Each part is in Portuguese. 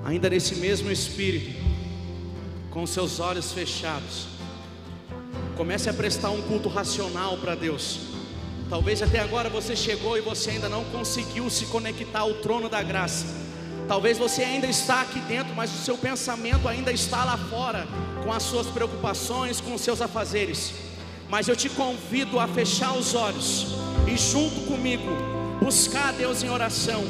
ainda nesse mesmo espírito, com seus olhos fechados, comece a prestar um culto racional para Deus. Talvez até agora você chegou e você ainda não conseguiu se conectar ao trono da graça. Talvez você ainda está aqui dentro, mas o seu pensamento ainda está lá fora, com as suas preocupações, com os seus afazeres. Mas eu te convido a fechar os olhos e junto comigo buscar a Deus em oração.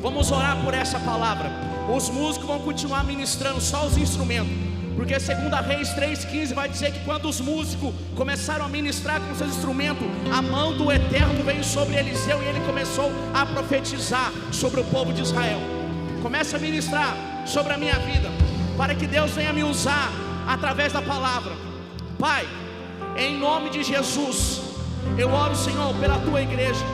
Vamos orar por essa palavra. Os músicos vão continuar ministrando, só os instrumentos, porque 2 Reis 3,15 vai dizer que quando os músicos começaram a ministrar com seus instrumentos, a mão do Eterno veio sobre Eliseu e ele começou a profetizar sobre o povo de Israel. Comece a ministrar sobre a minha vida, para que Deus venha me usar através da palavra. Pai, em nome de Jesus, eu oro, Senhor, pela tua igreja.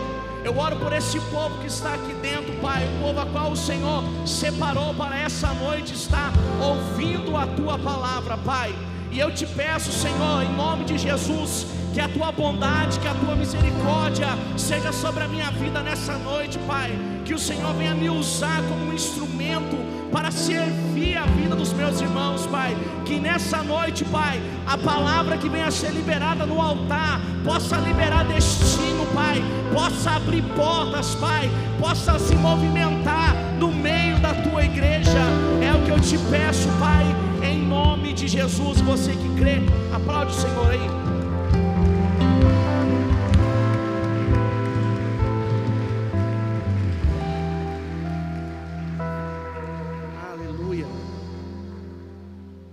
Eu oro por esse povo que está aqui dentro, Pai, o povo a qual o Senhor separou para essa noite estar ouvindo a tua palavra, Pai. E eu te peço, Senhor, em nome de Jesus, que a tua bondade, que a tua misericórdia seja sobre a minha vida nessa noite, Pai. Que o Senhor venha me usar como um instrumento para servir a vida dos meus irmãos, Pai. Que nessa noite, Pai, a palavra que venha a ser liberada no altar possa liberar destino, Pai. Possa abrir portas, Pai. Possa se movimentar no meio da tua igreja. É o que eu te peço, Pai, em nome de Jesus. Você que crê, aplaude o Senhor aí.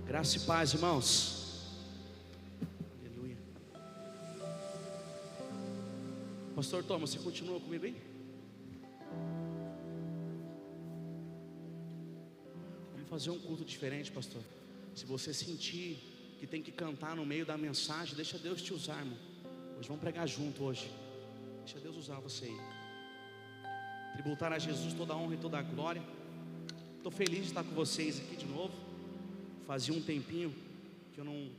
Graça e paz, irmãos. Aleluia. Pastor Thomas, você continua comigo aí? Vamos fazer um culto diferente, pastor. Se você sentir que tem que cantar no meio da mensagem, deixa Deus te usar, irmão. Hoje vamos pregar junto hoje. Deixa Deus usar você aí. Tributar a Jesus toda a honra e toda a glória. Estou feliz de estar com vocês aqui de novo. Fazia um tempinho que eu não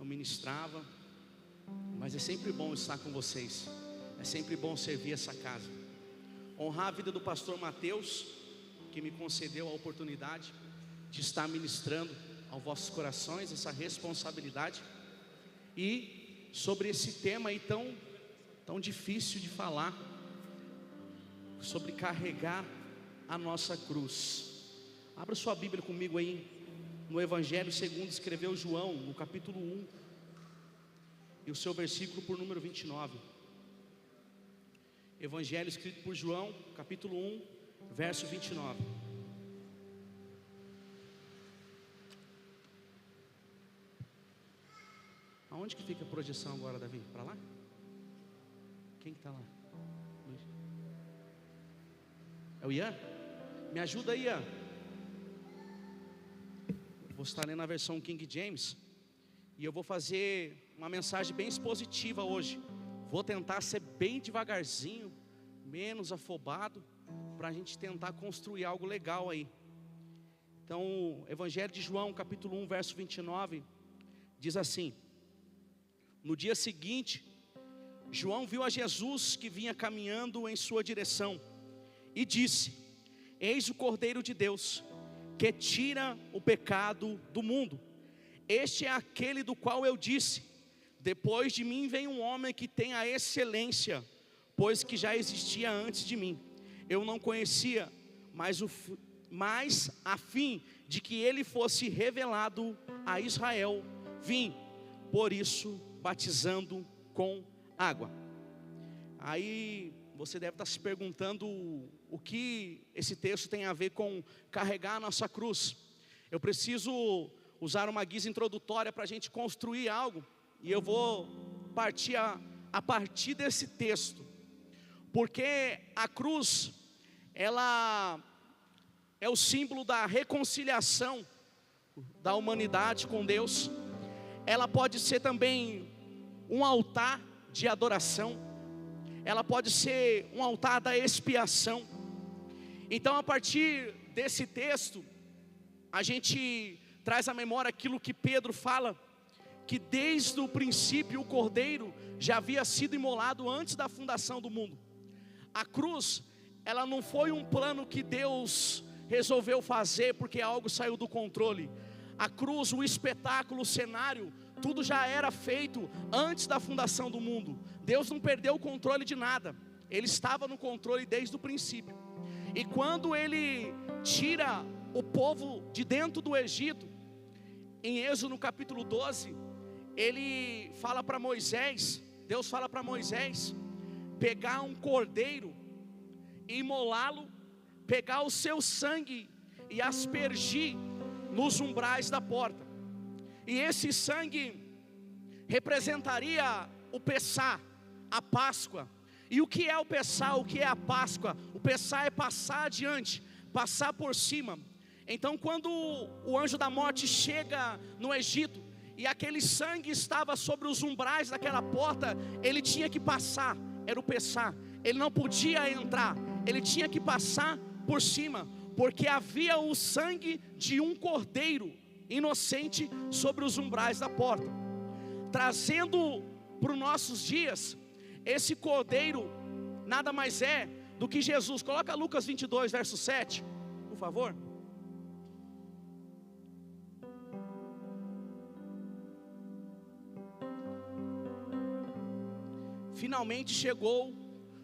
ministrava, mas é sempre bom estar com vocês. É sempre bom servir essa casa. Honrar a vida do pastor Mateus, que me concedeu a oportunidade de estar ministrando aos vossos corações essa responsabilidade. E sobre esse tema aí tão difícil de falar, sobre carregar a nossa cruz. Abra sua Bíblia comigo aí no Evangelho segundo escreveu João, no capítulo 1, e o seu versículo por número 29. Evangelho escrito por João, capítulo 1, verso 29. Aonde que fica a projeção agora, Davi? Para lá? Quem que está lá? É o Ian? Me ajuda aí, Ian. Vou estar lendo a versão King James. E eu vou fazer uma mensagem bem expositiva hoje. Vou tentar ser bem devagarzinho, menos afobado, para a gente tentar construir algo legal aí. Então, Evangelho de João, capítulo 1, verso 29, diz assim: no dia seguinte, João viu a Jesus que vinha caminhando em sua direção e disse: eis o Cordeiro de Deus, que tira o pecado do mundo. Este é aquele do qual eu disse: depois de mim vem um homem que tem a excelência, pois que já existia antes de mim. Eu não conhecia, mas a fim de que ele fosse revelado a Israel, vim, por isso, batizando com água. Aí você deve estar se perguntando o que esse texto tem a ver com carregar a nossa cruz. Eu preciso usar uma guisa introdutória para a gente construir algo, e eu vou partir a partir desse texto, porque a cruz, ela é o símbolo da reconciliação da humanidade com Deus. Ela pode ser também um altar de adoração, ela pode ser um altar da expiação. Então, a partir desse texto, a gente traz à memória aquilo que Pedro fala, que desde o princípio o Cordeiro já havia sido imolado antes da fundação do mundo. A cruz, ela não foi um plano que Deus resolveu fazer porque algo saiu do controle. A cruz, o espetáculo, o cenário, tudo já era feito antes da fundação do mundo. Deus não perdeu o controle de nada. Ele estava no controle desde o princípio. E quando Ele tira o povo de dentro do Egito, em Êxodo no capítulo 12, Ele fala para Moisés, Deus fala para Moisés, pegar um cordeiro, imolá-lo, pegar o seu sangue e aspergir nos umbrais da porta. E esse sangue representaria o Pessá, a Páscoa. E o que é o Pessá? O que é a Páscoa? O Pessá é passar adiante, passar por cima. Então quando o anjo da morte chega no Egito, e aquele sangue estava sobre os umbrais daquela porta, ele tinha que passar, era o Pessá. Ele não podia entrar, ele tinha que passar por cima, porque havia o sangue de um cordeiro inocente sobre os umbrais da porta. Trazendo para os nossos dias, esse cordeiro nada mais é do que Jesus. Coloca Lucas 22, verso 7, por favor. Finalmente chegou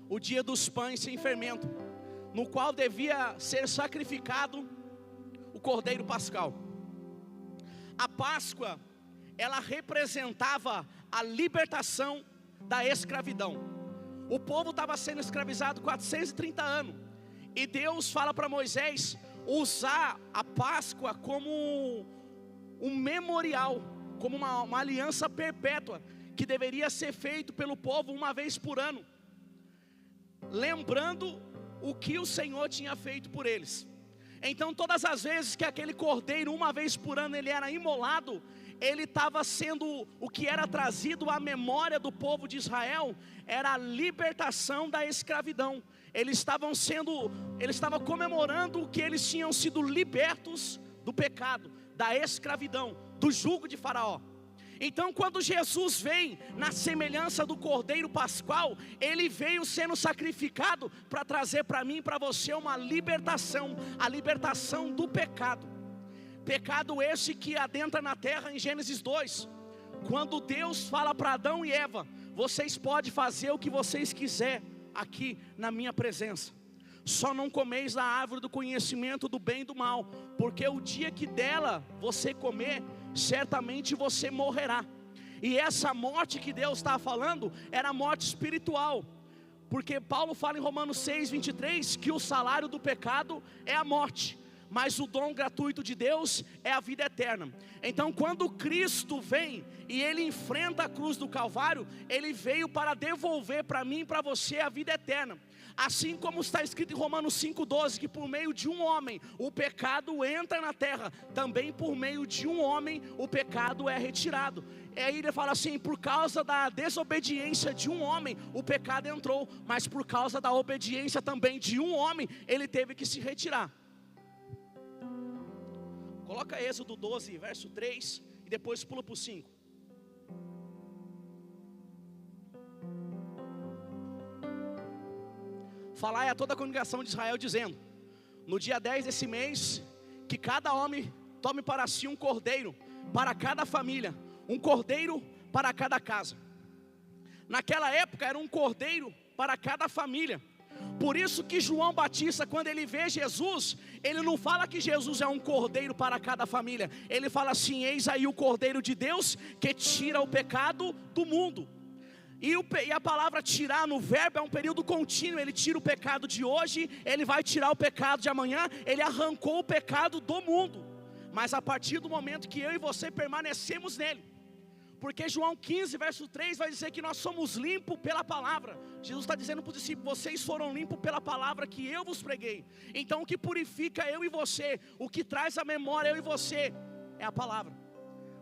o dia dos pães sem fermento, no qual devia ser sacrificado o cordeiro pascal. A Páscoa, ela representava a libertação da escravidão. O povo estava sendo escravizado 430 anos, e Deus fala para Moisés usar a Páscoa como um memorial, como uma aliança perpétua, que deveria ser feito pelo povo uma vez por ano, lembrando o que o Senhor tinha feito por eles. Então todas as vezes que aquele cordeiro, uma vez por ano, ele era imolado, ele estava sendo, o que era trazido à memória do povo de Israel, era a libertação da escravidão. Eles estavam comemorando que eles tinham sido libertos do pecado, da escravidão, do jugo de Faraó. Então quando Jesus vem na semelhança do cordeiro pascual, ele veio sendo sacrificado para trazer para mim e para você uma libertação, a libertação do pecado. Pecado esse que adentra na terra em Gênesis 2, quando Deus fala para Adão e Eva: vocês podem fazer o que vocês quiser aqui na minha presença, só não comeis da árvore do conhecimento do bem e do mal, porque o dia que dela você comer, certamente você morrerá. E essa morte que Deus está falando era a morte espiritual, porque Paulo fala em Romanos 6:23 que o salário do pecado é a morte, mas o dom gratuito de Deus é a vida eterna. Então quando Cristo vem e Ele enfrenta a cruz do Calvário, Ele veio para devolver para mim e para você a vida eterna. Assim como está escrito em Romanos 5:12, que por meio de um homem o pecado entra na terra, também por meio de um homem o pecado é retirado. Aí ele fala assim: por causa da desobediência de um homem o pecado entrou, mas por causa da obediência também de um homem ele teve que se retirar. Coloca Êxodo 12, verso 3, e depois pula para o 5. Falai a toda a congregação de Israel, dizendo: no dia 10 desse mês, que cada homem tome para si um cordeiro para cada família, um cordeiro para cada casa. Naquela época era um cordeiro para cada família. Por isso que João Batista, quando ele vê Jesus, ele não fala que Jesus é um cordeiro para cada família. Ele fala assim: eis aí o cordeiro de Deus que tira o pecado do mundo. E a palavra tirar no verbo é um período contínuo. Ele tira o pecado de hoje, ele vai tirar o pecado de amanhã. Ele arrancou o pecado do mundo, mas a partir do momento que eu e você permanecemos nele. Porque João 15, verso 3 vai dizer que nós somos limpos pela palavra. Jesus está dizendo para os discípulos: vocês foram limpos pela palavra que eu vos preguei. Então o que purifica eu e você, o que traz a memória eu e você, é a palavra.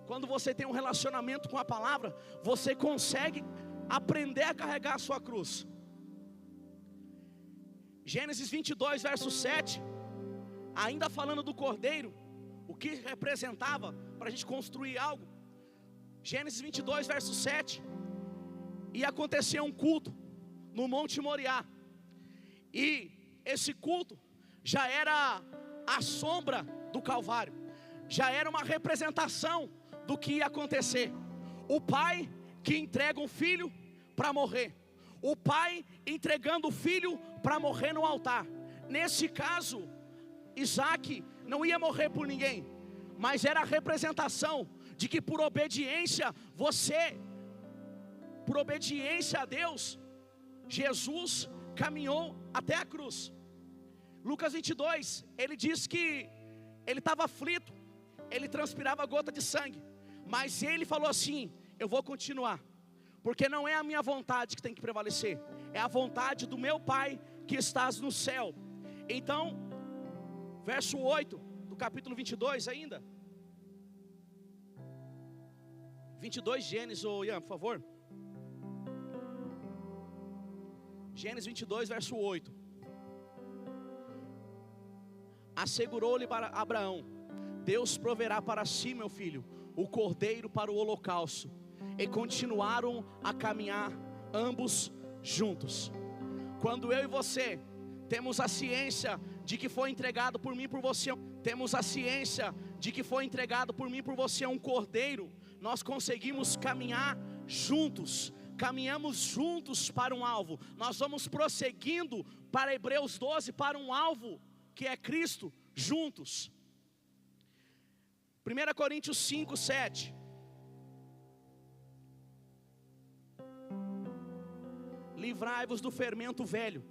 Quando você tem um relacionamento com a palavra, você consegue aprender a carregar a sua cruz. Gênesis 22, verso 7, ainda falando do cordeiro, o que representava para a gente construir algo. Gênesis 22, verso 7, e aconteceu um culto no Monte Moriá, e esse culto já era a sombra do Calvário, já era uma representação do que ia acontecer. O pai que entrega um filho para morrer, o pai entregando o filho para morrer no altar. Nesse caso, Isaac não ia morrer por ninguém, mas era a representação de que por obediência por obediência a Deus, Jesus caminhou até a cruz. Lucas 22, ele diz que ele estava aflito, ele transpirava gota de sangue, mas ele falou assim: eu vou continuar, porque não é a minha vontade que tem que prevalecer, é a vontade do meu Pai que estás no céu. Então, verso 8 do capítulo 22 ainda, 22 Gênesis, Ian, por favor. Gênesis 22, verso 8. Assegurou-lhe para Abraão: Deus proverá para si, meu filho, o cordeiro para o holocausto. E continuaram a caminhar ambos juntos. Quando eu e você temos a ciência de que foi entregado por mim e por você, temos a ciência de que foi entregado por mim e por você um cordeiro, nós conseguimos caminhar juntos. Caminhamos juntos para um alvo. Nós vamos prosseguindo para Hebreus 12, para um alvo que é Cristo, juntos. 1 Coríntios 5, 7. Livrai-vos do fermento velho,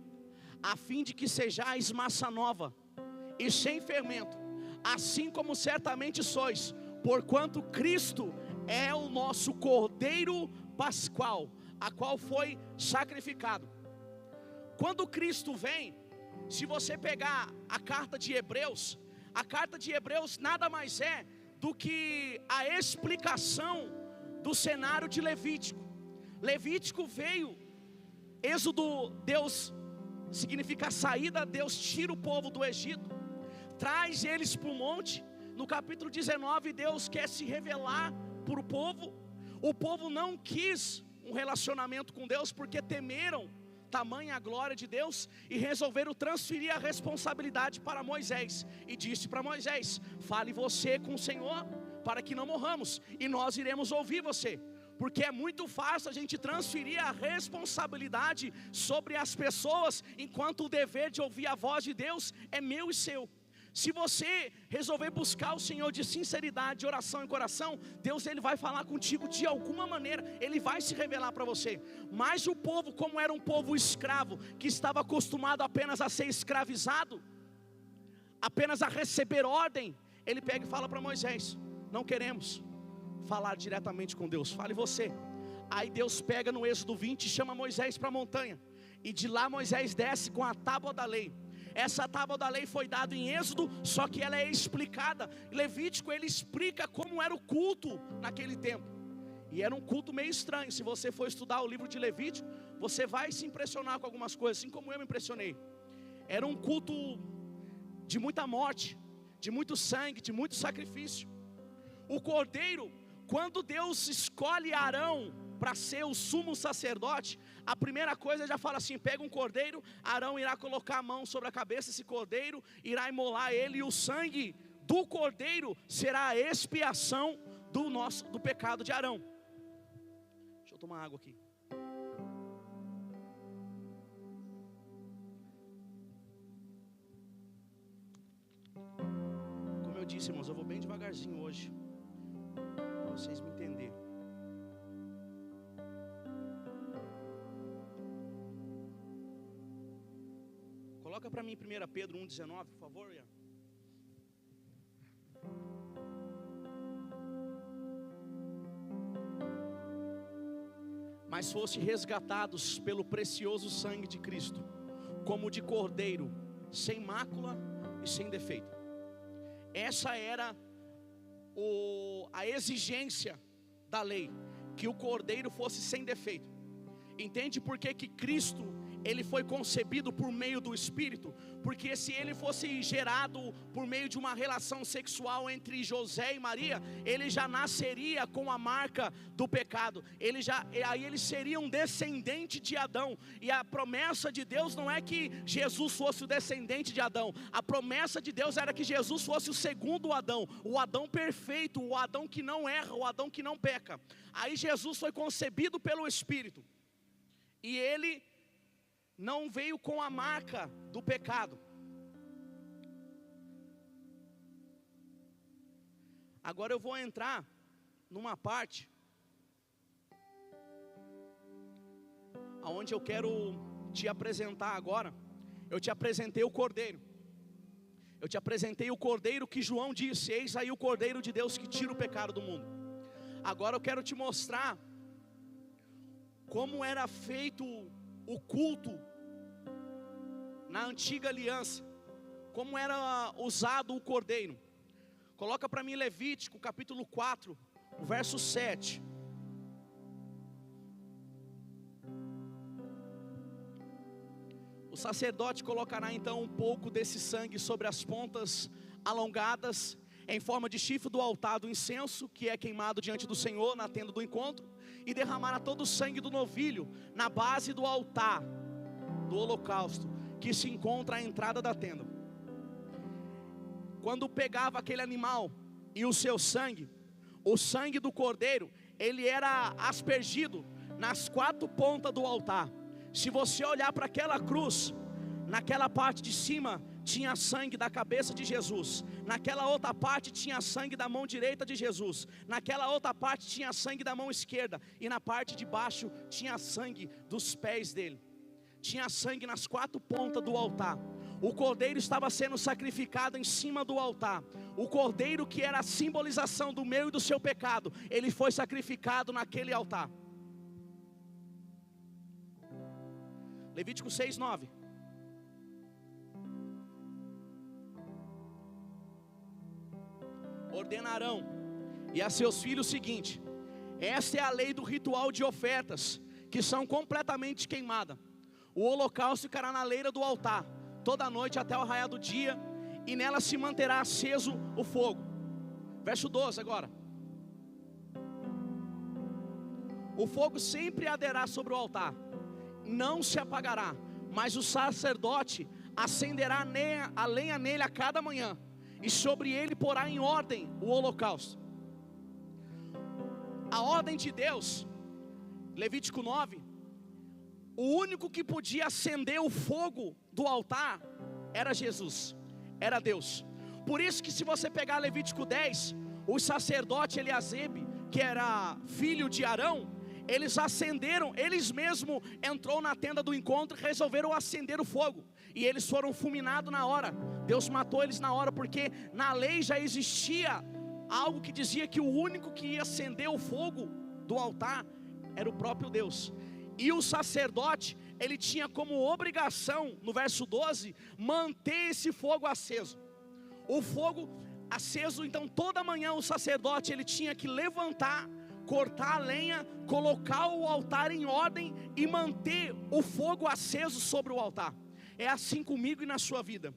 a fim de que sejais massa nova e sem fermento, assim como certamente sois, porquanto Cristo é o nosso Cordeiro Pascual, a qual foi sacrificado. Quando Cristo vem, se você pegar a carta de Hebreus nada mais é do que a explicação do cenário de Levítico. Levítico veio, Êxodo, Deus significa saída, Deus tira o povo do Egito, traz eles para o monte. No capítulo 19, Deus quer se revelar para o povo não quis um relacionamento com Deus, porque temeram tamanha a glória de Deus, e resolveram transferir a responsabilidade para Moisés, e disse para Moisés: fale você com o Senhor, para que não morramos, e nós iremos ouvir você. Porque é muito fácil a gente transferir a responsabilidade sobre as pessoas, enquanto o dever de ouvir a voz de Deus é meu e seu. Se você resolver buscar o Senhor de sinceridade, de oração em coração, Deus ele vai falar contigo de alguma maneira, ele vai se revelar para você. Mas o povo, como era um povo escravo, que estava acostumado apenas a ser escravizado, apenas a receber ordem, ele pega e fala para Moisés: não queremos falar diretamente com Deus, fale você. Aí Deus pega no Êxodo 20 e chama Moisés para a montanha, e de lá Moisés desce com a tábua da lei. Essa tábua da lei foi dada em Êxodo, só que ela é explicada. Levítico, ele explica como era o culto naquele tempo. E era um culto meio estranho. Se você for estudar o livro de Levítico, você vai se impressionar com algumas coisas, assim como eu me impressionei. Era um culto de muita morte, de muito sangue, de muito sacrifício. O cordeiro, quando Deus escolhe Arão para ser o sumo sacerdote, a primeira coisa já fala assim: pega um cordeiro, Arão irá colocar a mão sobre a cabeça desse cordeiro, irá imolar ele, e o sangue do cordeiro será a expiação do pecado de Arão. Deixa eu tomar água aqui. Como eu disse, irmãos, eu vou bem devagarzinho hoje, para vocês me entenderem. Coloca para mim 1 Pedro 1,19, por favor, Ian. Mas foste resgatados pelo precioso sangue de Cristo, como de cordeiro, sem mácula e sem defeito. Essa era a exigência da lei, que o cordeiro fosse sem defeito. Entende por que Cristo ele foi concebido por meio do Espírito, porque se ele fosse gerado por meio de uma relação sexual entre José e Maria, ele já nasceria com a marca do pecado, aí ele seria um descendente de Adão, e a promessa de Deus não é que Jesus fosse o descendente de Adão, a promessa de Deus era que Jesus fosse o segundo Adão, o Adão perfeito, o Adão que não erra, o Adão que não peca. Aí Jesus foi concebido pelo Espírito, e ele não veio com a marca do pecado. Agora eu vou entrar numa parte aonde eu quero te apresentar agora. Eu te apresentei o Cordeiro. Eu te apresentei o Cordeiro que João disse: eis aí o Cordeiro de Deus que tira o pecado do mundo. Agora eu quero te mostrar como era feito o culto na antiga aliança, como era usado o cordeiro. Coloca para mim Levítico capítulo 4, o verso 7. O sacerdote colocará então um pouco desse sangue sobre as pontas alongadas, em forma de chifre do altar do incenso, que é queimado diante do Senhor na tenda do encontro, e derramará todo o sangue do novilho na base do altar do holocausto, que se encontra à entrada da tenda. Quando pegava aquele animal e o seu sangue, o sangue do cordeiro, ele era aspergido nas 4 pontas do altar. Se você olhar para aquela cruz, naquela parte de cima tinha sangue da cabeça de Jesus, naquela outra parte tinha sangue da mão direita de Jesus, naquela outra parte tinha sangue da mão esquerda, e na parte de baixo tinha sangue dos pés dele. Tinha sangue nas 4 pontas do altar. O cordeiro estava sendo sacrificado em cima do altar. O cordeiro, que era a simbolização do meu e do seu pecado, ele foi sacrificado naquele altar. Levítico 6:9. Ordenarão e a seus filhos o seguinte: esta é a lei do ritual de ofertas, que são completamente queimadas. O holocausto ficará na leira do altar toda noite até o raiar do dia, e nela se manterá aceso o fogo. Verso 12 agora. O fogo sempre arderá sobre o altar, não se apagará, mas o sacerdote acenderá a lenha nele a cada manhã, e sobre ele porá em ordem o holocausto. A ordem de Deus, Levítico 9, o único que podia acender o fogo do altar era Jesus, era Deus. Por isso que se você pegar Levítico 10, o sacerdote Eliasebe, que era filho de Arão, eles acenderam, eles mesmos entrou na tenda do encontro e resolveram acender o fogo, e eles foram fulminados na hora. Deus matou eles na hora, porque na lei já existia algo que dizia que o único que ia acender o fogo do altar era o próprio Deus. E o sacerdote, ele tinha como obrigação, no verso 12, manter esse fogo aceso. O fogo aceso, então toda manhã o sacerdote, ele tinha que levantar, cortar a lenha, colocar o altar em ordem e manter o fogo aceso sobre o altar. É assim comigo e na sua vida.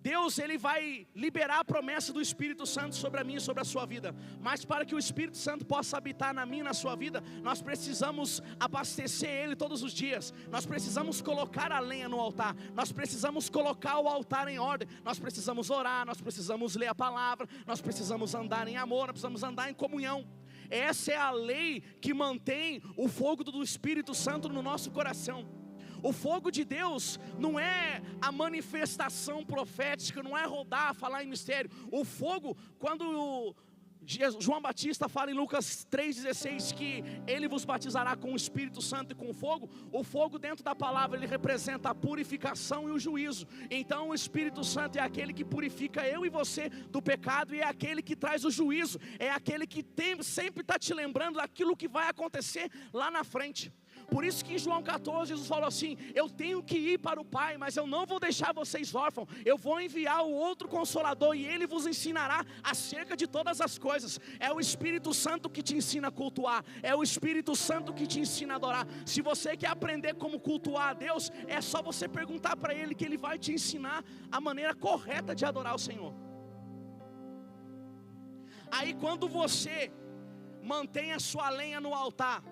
Deus, ele vai liberar a promessa do Espírito Santo sobre a minha e sobre a sua vida, mas para que o Espírito Santo possa habitar na minha e na sua vida, nós precisamos abastecer ele todos os dias. Nós precisamos colocar a lenha no altar, nós precisamos colocar o altar em ordem, nós precisamos orar, nós precisamos ler a palavra, nós precisamos andar em amor, nós precisamos andar em comunhão. Essa é a lei que mantém o fogo do Espírito Santo no nosso coração. O fogo de Deus não é a manifestação profética, não é rodar, falar em mistério. O fogo, quando João Batista fala em Lucas 3,16 que ele vos batizará com o Espírito Santo e com o fogo dentro da palavra, ele representa a purificação e o juízo. Então o Espírito Santo é aquele que purifica eu e você do pecado, e é aquele que traz o juízo, é aquele que sempre está te lembrando daquilo que vai acontecer lá na frente. Por isso que em João 14 Jesus falou assim: eu tenho que ir para o Pai, mas eu não vou deixar vocês órfãos, eu vou enviar o outro Consolador, e Ele vos ensinará acerca de todas as coisas. É o Espírito Santo que te ensina a cultuar, é o Espírito Santo que te ensina a adorar. Se você quer aprender como cultuar a Deus, é só você perguntar para Ele, que Ele vai te ensinar a maneira correta de adorar o Senhor. Aí quando você mantém a sua lenha no altar,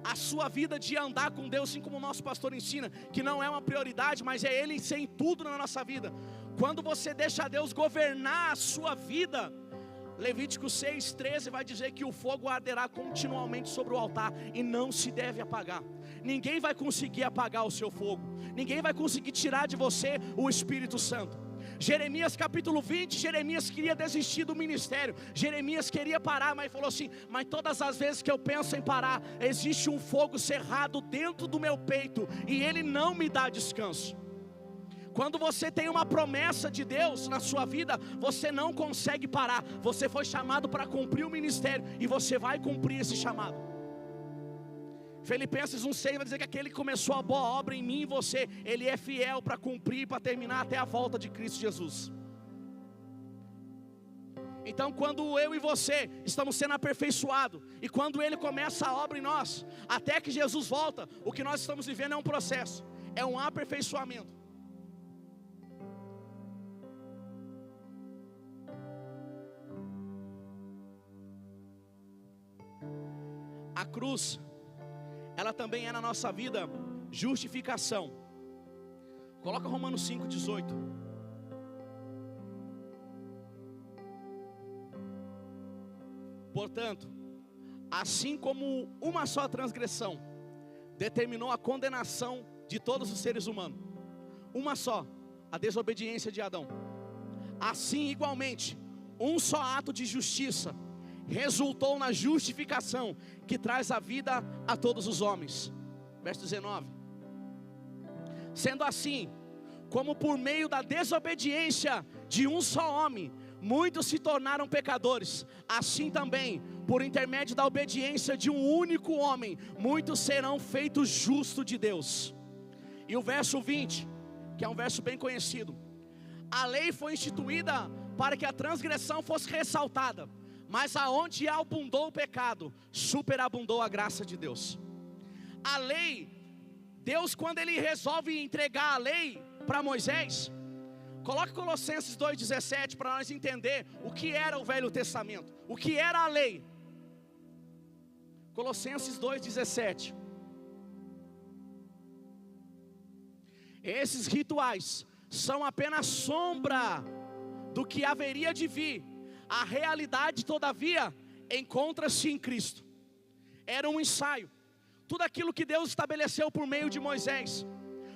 a sua vida de andar com Deus, assim como o nosso pastor ensina, que não é uma prioridade, mas é Ele ser em tudo na nossa vida. Quando você deixa Deus governar a sua vida, Levítico 6:13 vai dizer que o fogo arderá continuamente sobre o altar e não se deve apagar. Ninguém vai conseguir apagar o seu fogo, ninguém vai conseguir tirar de você o Espírito Santo. Jeremias capítulo 20, Jeremias queria desistir do ministério, Jeremias queria parar, mas falou assim: mas todas as vezes que eu penso em parar, existe um fogo cerrado dentro do meu peito, e ele não me dá descanso. Quando você tem uma promessa de Deus na sua vida, você não consegue parar. Você foi chamado para cumprir o ministério, e você vai cumprir esse chamado. Filipenses 1:6 vai dizer que aquele que começou a boa obra em mim e você, ele é fiel para cumprir, para terminar até a volta de Cristo Jesus. Então quando eu e você estamos sendo aperfeiçoados, e quando Ele começa a obra em nós, até que Jesus volta, o que nós estamos vivendo é um processo, é um aperfeiçoamento. A cruz, ela também é na nossa vida justificação. Coloca Romanos 5:18. Portanto, assim como uma só transgressão determinou a condenação de todos os seres humanos, uma só, a desobediência de Adão, assim igualmente um só ato de justiça resultou na justificação que traz a vida a todos os homens. Verso 19. Sendo assim, como por meio da desobediência de um só homem muitos se tornaram pecadores, assim também, por intermédio da obediência de um único homem, muitos serão feitos justos de Deus. E o verso 20, que é um verso bem conhecido: a lei foi instituída para que a transgressão fosse ressaltada, mas aonde abundou o pecado, superabundou a graça de Deus. A lei, Deus, quando Ele resolve entregar a lei para Moisés, coloque Colossenses 2:17 para nós entender o que era o Velho Testamento, o que era a lei. Colossenses 2:17. Esses rituais são apenas sombra do que haveria de vir. A realidade, todavia, encontra-se em Cristo. Era um ensaio. Tudo aquilo que Deus estabeleceu por meio de Moisés,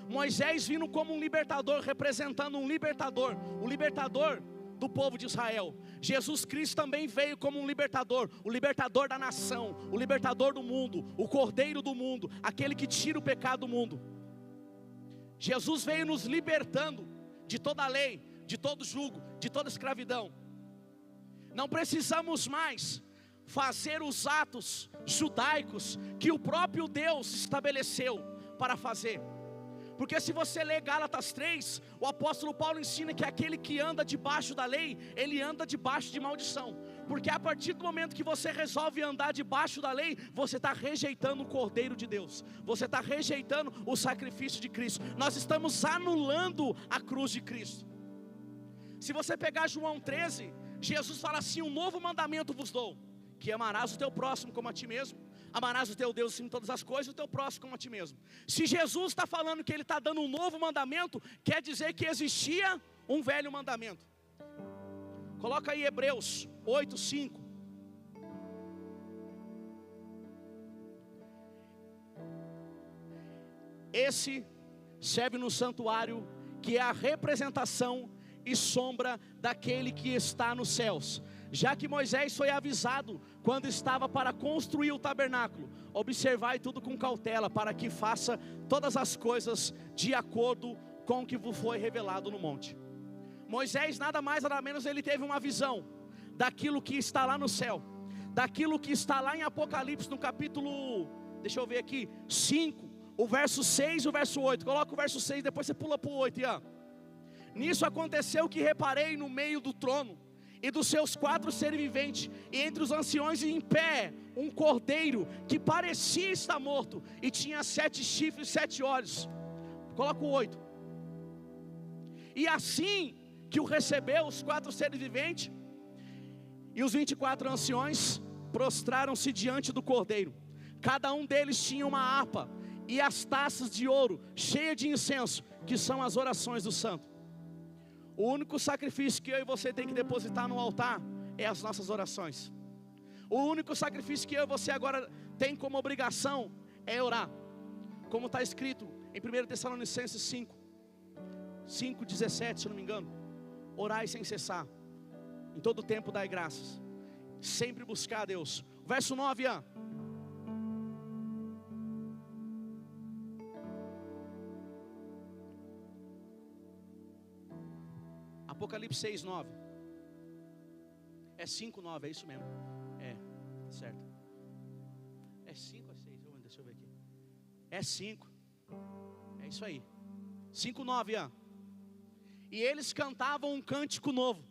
Moisés vindo como um libertador, representando um libertador, o libertador do povo de Israel. Jesus Cristo também veio como um libertador, o libertador da nação, o libertador do mundo, o cordeiro do mundo, aquele que tira o pecado do mundo. Jesus veio nos libertando de toda a lei, de todo jugo, de toda escravidão. Não precisamos mais fazer os atos judaicos que o próprio Deus estabeleceu para fazer. Porque se você ler Gálatas 3, o apóstolo Paulo ensina que aquele que anda debaixo da lei, ele anda debaixo de maldição. Porque a partir do momento que você resolve andar debaixo da lei, você está rejeitando o Cordeiro de Deus, você está rejeitando o sacrifício de Cristo. Nós estamos anulando a cruz de Cristo. Se você pegar João 13, Jesus fala assim: um novo mandamento vos dou, que amarás o teu próximo como a ti mesmo. Amarás o teu Deus acima de todas as coisas, o teu próximo como a ti mesmo. Se Jesus está falando que Ele está dando um novo mandamento, quer dizer que existia um velho mandamento. Coloca aí Hebreus 8:5. Esse serve no santuário, que é a representação e sombra daquele que está nos céus. Já que Moisés foi avisado quando estava para construir o tabernáculo: observai tudo com cautela, para que faça todas as coisas de acordo com o que vos foi revelado no monte. Moisés, nada mais nada menos, ele teve uma visão daquilo que está lá no céu, daquilo que está lá em Apocalipse, no capítulo deixa eu ver aqui, 5, o verso 6 e o verso 8, coloca o verso 6, depois você pula para o 8, nisso aconteceu que reparei no meio do trono, e dos seus 4 seres viventes, e entre os anciões em pé, um cordeiro, que parecia estar morto, e tinha 7 chifres e 7 olhos, coloca o 8, e assim que o recebeu, os 4 seres viventes, e os 24 anciões, prostraram-se diante do cordeiro, cada um deles tinha uma harpa, e as taças de ouro, cheias de incenso, que são as orações do santo. O único sacrifício que eu e você tem que depositar no altar, é as nossas orações. O único sacrifício que eu e você agora tem como obrigação, é orar, como está escrito em 1 Tessalonicenses 5:17, se não me engano, orai sem cessar, em todo tempo dai graças, sempre buscar a Deus. Verso 9, Apocalipse 6:9, é 5:9, é isso mesmo, certo, é 5 ou 6, deixa eu ver aqui, é 5, é isso aí, 5:9, e eles cantavam um cântico novo,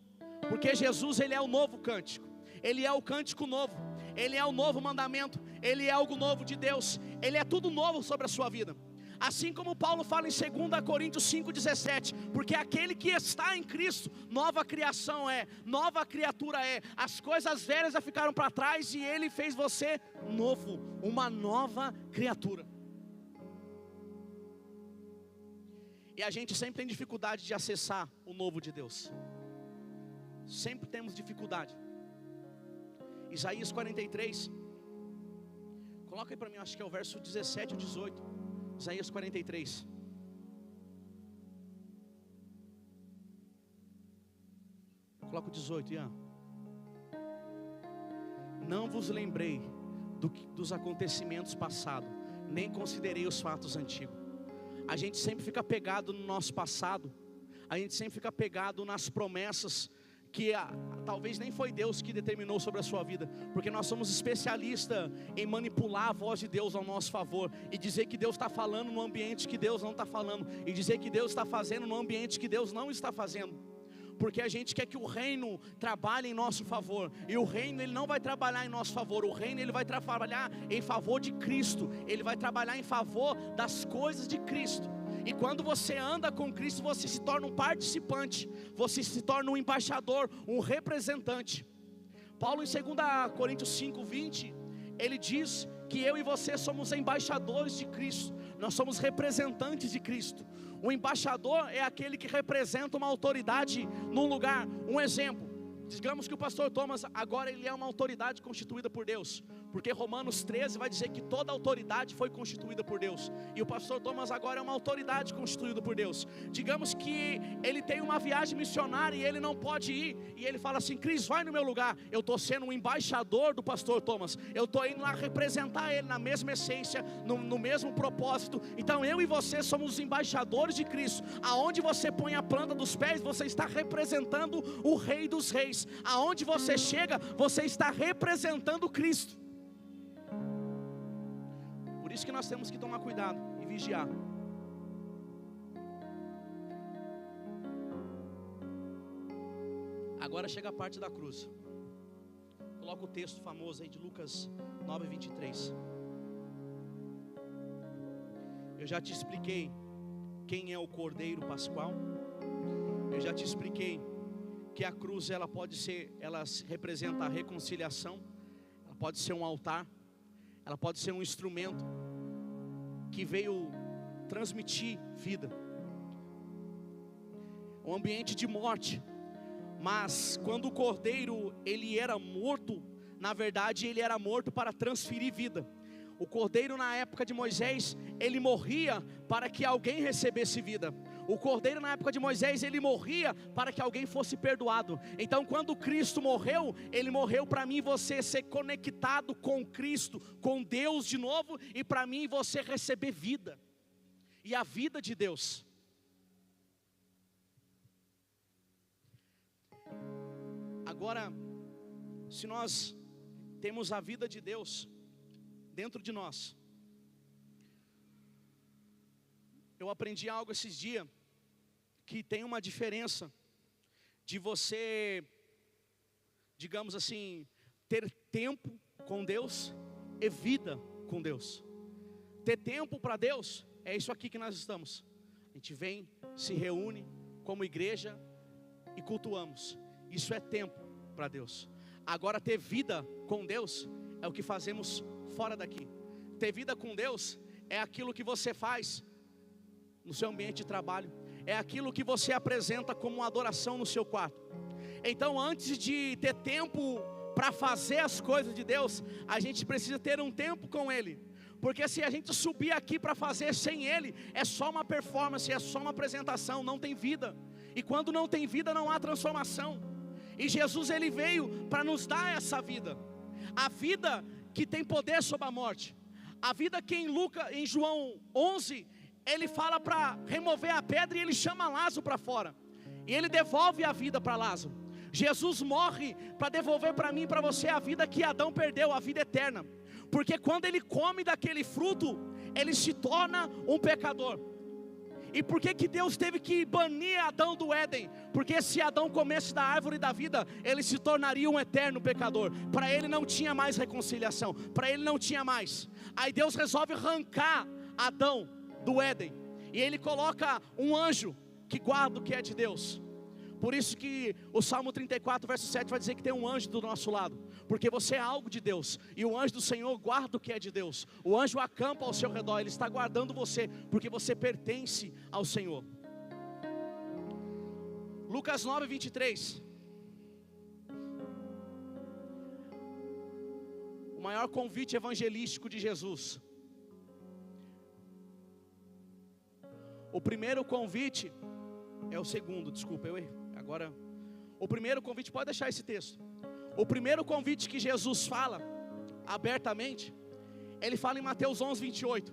porque Jesus, Ele é o novo cântico, Ele é o cântico novo, Ele é o novo mandamento, Ele é algo novo de Deus, Ele é tudo novo sobre a sua vida. Assim como Paulo fala em 2 Coríntios 5:17, porque aquele que está em Cristo, nova criação nova criatura as coisas velhas já ficaram para trás, e Ele fez você novo, uma nova criatura. E a gente sempre tem dificuldade de acessar o novo de Deus, sempre temos dificuldade. Isaías 43, coloca aí para mim, acho que é o verso 17 ou 18, Isaías 43, coloca o 18, não vos lembrei dos acontecimentos passados, nem considerei os fatos antigos. A gente sempre fica pegado no nosso passado, a gente sempre fica pegado nas promessas que talvez nem foi Deus que determinou sobre a sua vida, porque nós somos especialistas em manipular a voz de Deus ao nosso favor, e dizer que Deus está falando no ambiente que Deus não está falando, e dizer que Deus está fazendo no ambiente que Deus não está fazendo, porque a gente quer que o reino trabalhe em nosso favor, e o reino ele não vai trabalhar em nosso favor, o reino ele vai trabalhar em favor de Cristo, ele vai trabalhar em favor das coisas de Cristo. E quando você anda com Cristo, você se torna um participante, você se torna um embaixador, um representante. Paulo em 2 Coríntios 5:20, ele diz que eu e você somos embaixadores de Cristo, nós somos representantes de Cristo. O embaixador é aquele que representa uma autoridade num lugar. Um exemplo, digamos que o pastor Thomas agora ele é uma autoridade constituída por Deus, porque Romanos 13 vai dizer que toda autoridade foi constituída por Deus, e o pastor Thomas agora é uma autoridade constituída por Deus. Digamos que ele tem uma viagem missionária e ele não pode ir, e ele fala assim: Cris, vai no meu lugar. Eu estou sendo um embaixador do pastor Thomas, eu estou indo lá representar ele na mesma essência, no mesmo propósito. Então eu e você somos os embaixadores de Cristo. Aonde você põe a planta dos pés, você está representando o Rei dos Reis. Aonde você chega, você está representando Cristo. Por isso que nós temos que tomar cuidado e vigiar. Agora chega a parte da cruz. Coloca o texto famoso aí de Lucas 9:23. Eu já te expliquei quem é o Cordeiro Pascual. Eu já te expliquei que a cruz ela representa a reconciliação, ela pode ser um altar, ela pode ser um instrumento que veio transmitir vida, um ambiente de morte. Mas quando o cordeiro ele era morto, na verdade ele era morto para transferir vida. O cordeiro na época de Moisés, ele morria para que alguém recebesse vida. O cordeiro na época de Moisés, ele morria para que alguém fosse perdoado. Então quando Cristo morreu, ele morreu para mim e você ser conectado com Cristo, com Deus de novo, e para mim e você receber vida, e a vida de Deus. Agora, se nós temos a vida de Deus dentro de nós, eu aprendi algo esses dias, que tem uma diferença de você, digamos assim, ter tempo com Deus e vida com Deus. Ter tempo para Deus é isso aqui que nós estamos. A gente vem, se reúne como igreja e cultuamos. Isso é tempo para Deus. Agora, ter vida com Deus é o que fazemos fora daqui. Ter vida com Deus é aquilo que você faz no seu ambiente de trabalho, é aquilo que você apresenta como uma adoração no seu quarto. Então, antes de ter tempo para fazer as coisas de Deus, a gente precisa ter um tempo com Ele. Porque se a gente subir aqui para fazer sem Ele, é só uma performance, é só uma apresentação, não tem vida. E quando não tem vida, não há transformação. E Jesus, Ele veio para nos dar essa vida. A vida que tem poder sobre a morte. A vida que em João 11, Ele fala para remover a pedra e Ele chama Lázaro para fora. E Ele devolve a vida para Lázaro. Jesus morre para devolver para mim e para você a vida que Adão perdeu, a vida eterna. Porque quando ele come daquele fruto, ele se torna um pecador. E por que Deus teve que banir Adão do Éden? Porque se Adão comesse da árvore da vida, ele se tornaria um eterno pecador. Para ele não tinha mais reconciliação, para ele não tinha mais. Aí Deus resolve arrancar Adão do Éden, e ele coloca um anjo que guarda o que é de Deus. Por isso que o Salmo 34, verso 7 vai dizer que tem um anjo do nosso lado. Porque você é algo de Deus, e o anjo do Senhor guarda o que é de Deus. O anjo acampa ao seu redor, ele está guardando você, porque você pertence ao Senhor. Lucas 9, 23. O maior convite evangelístico de Jesus. O primeiro convite é o segundo, desculpa, eu errei. Agora, o primeiro convite, pode deixar esse texto. O primeiro convite que Jesus fala abertamente, Ele fala em Mateus 11, 28.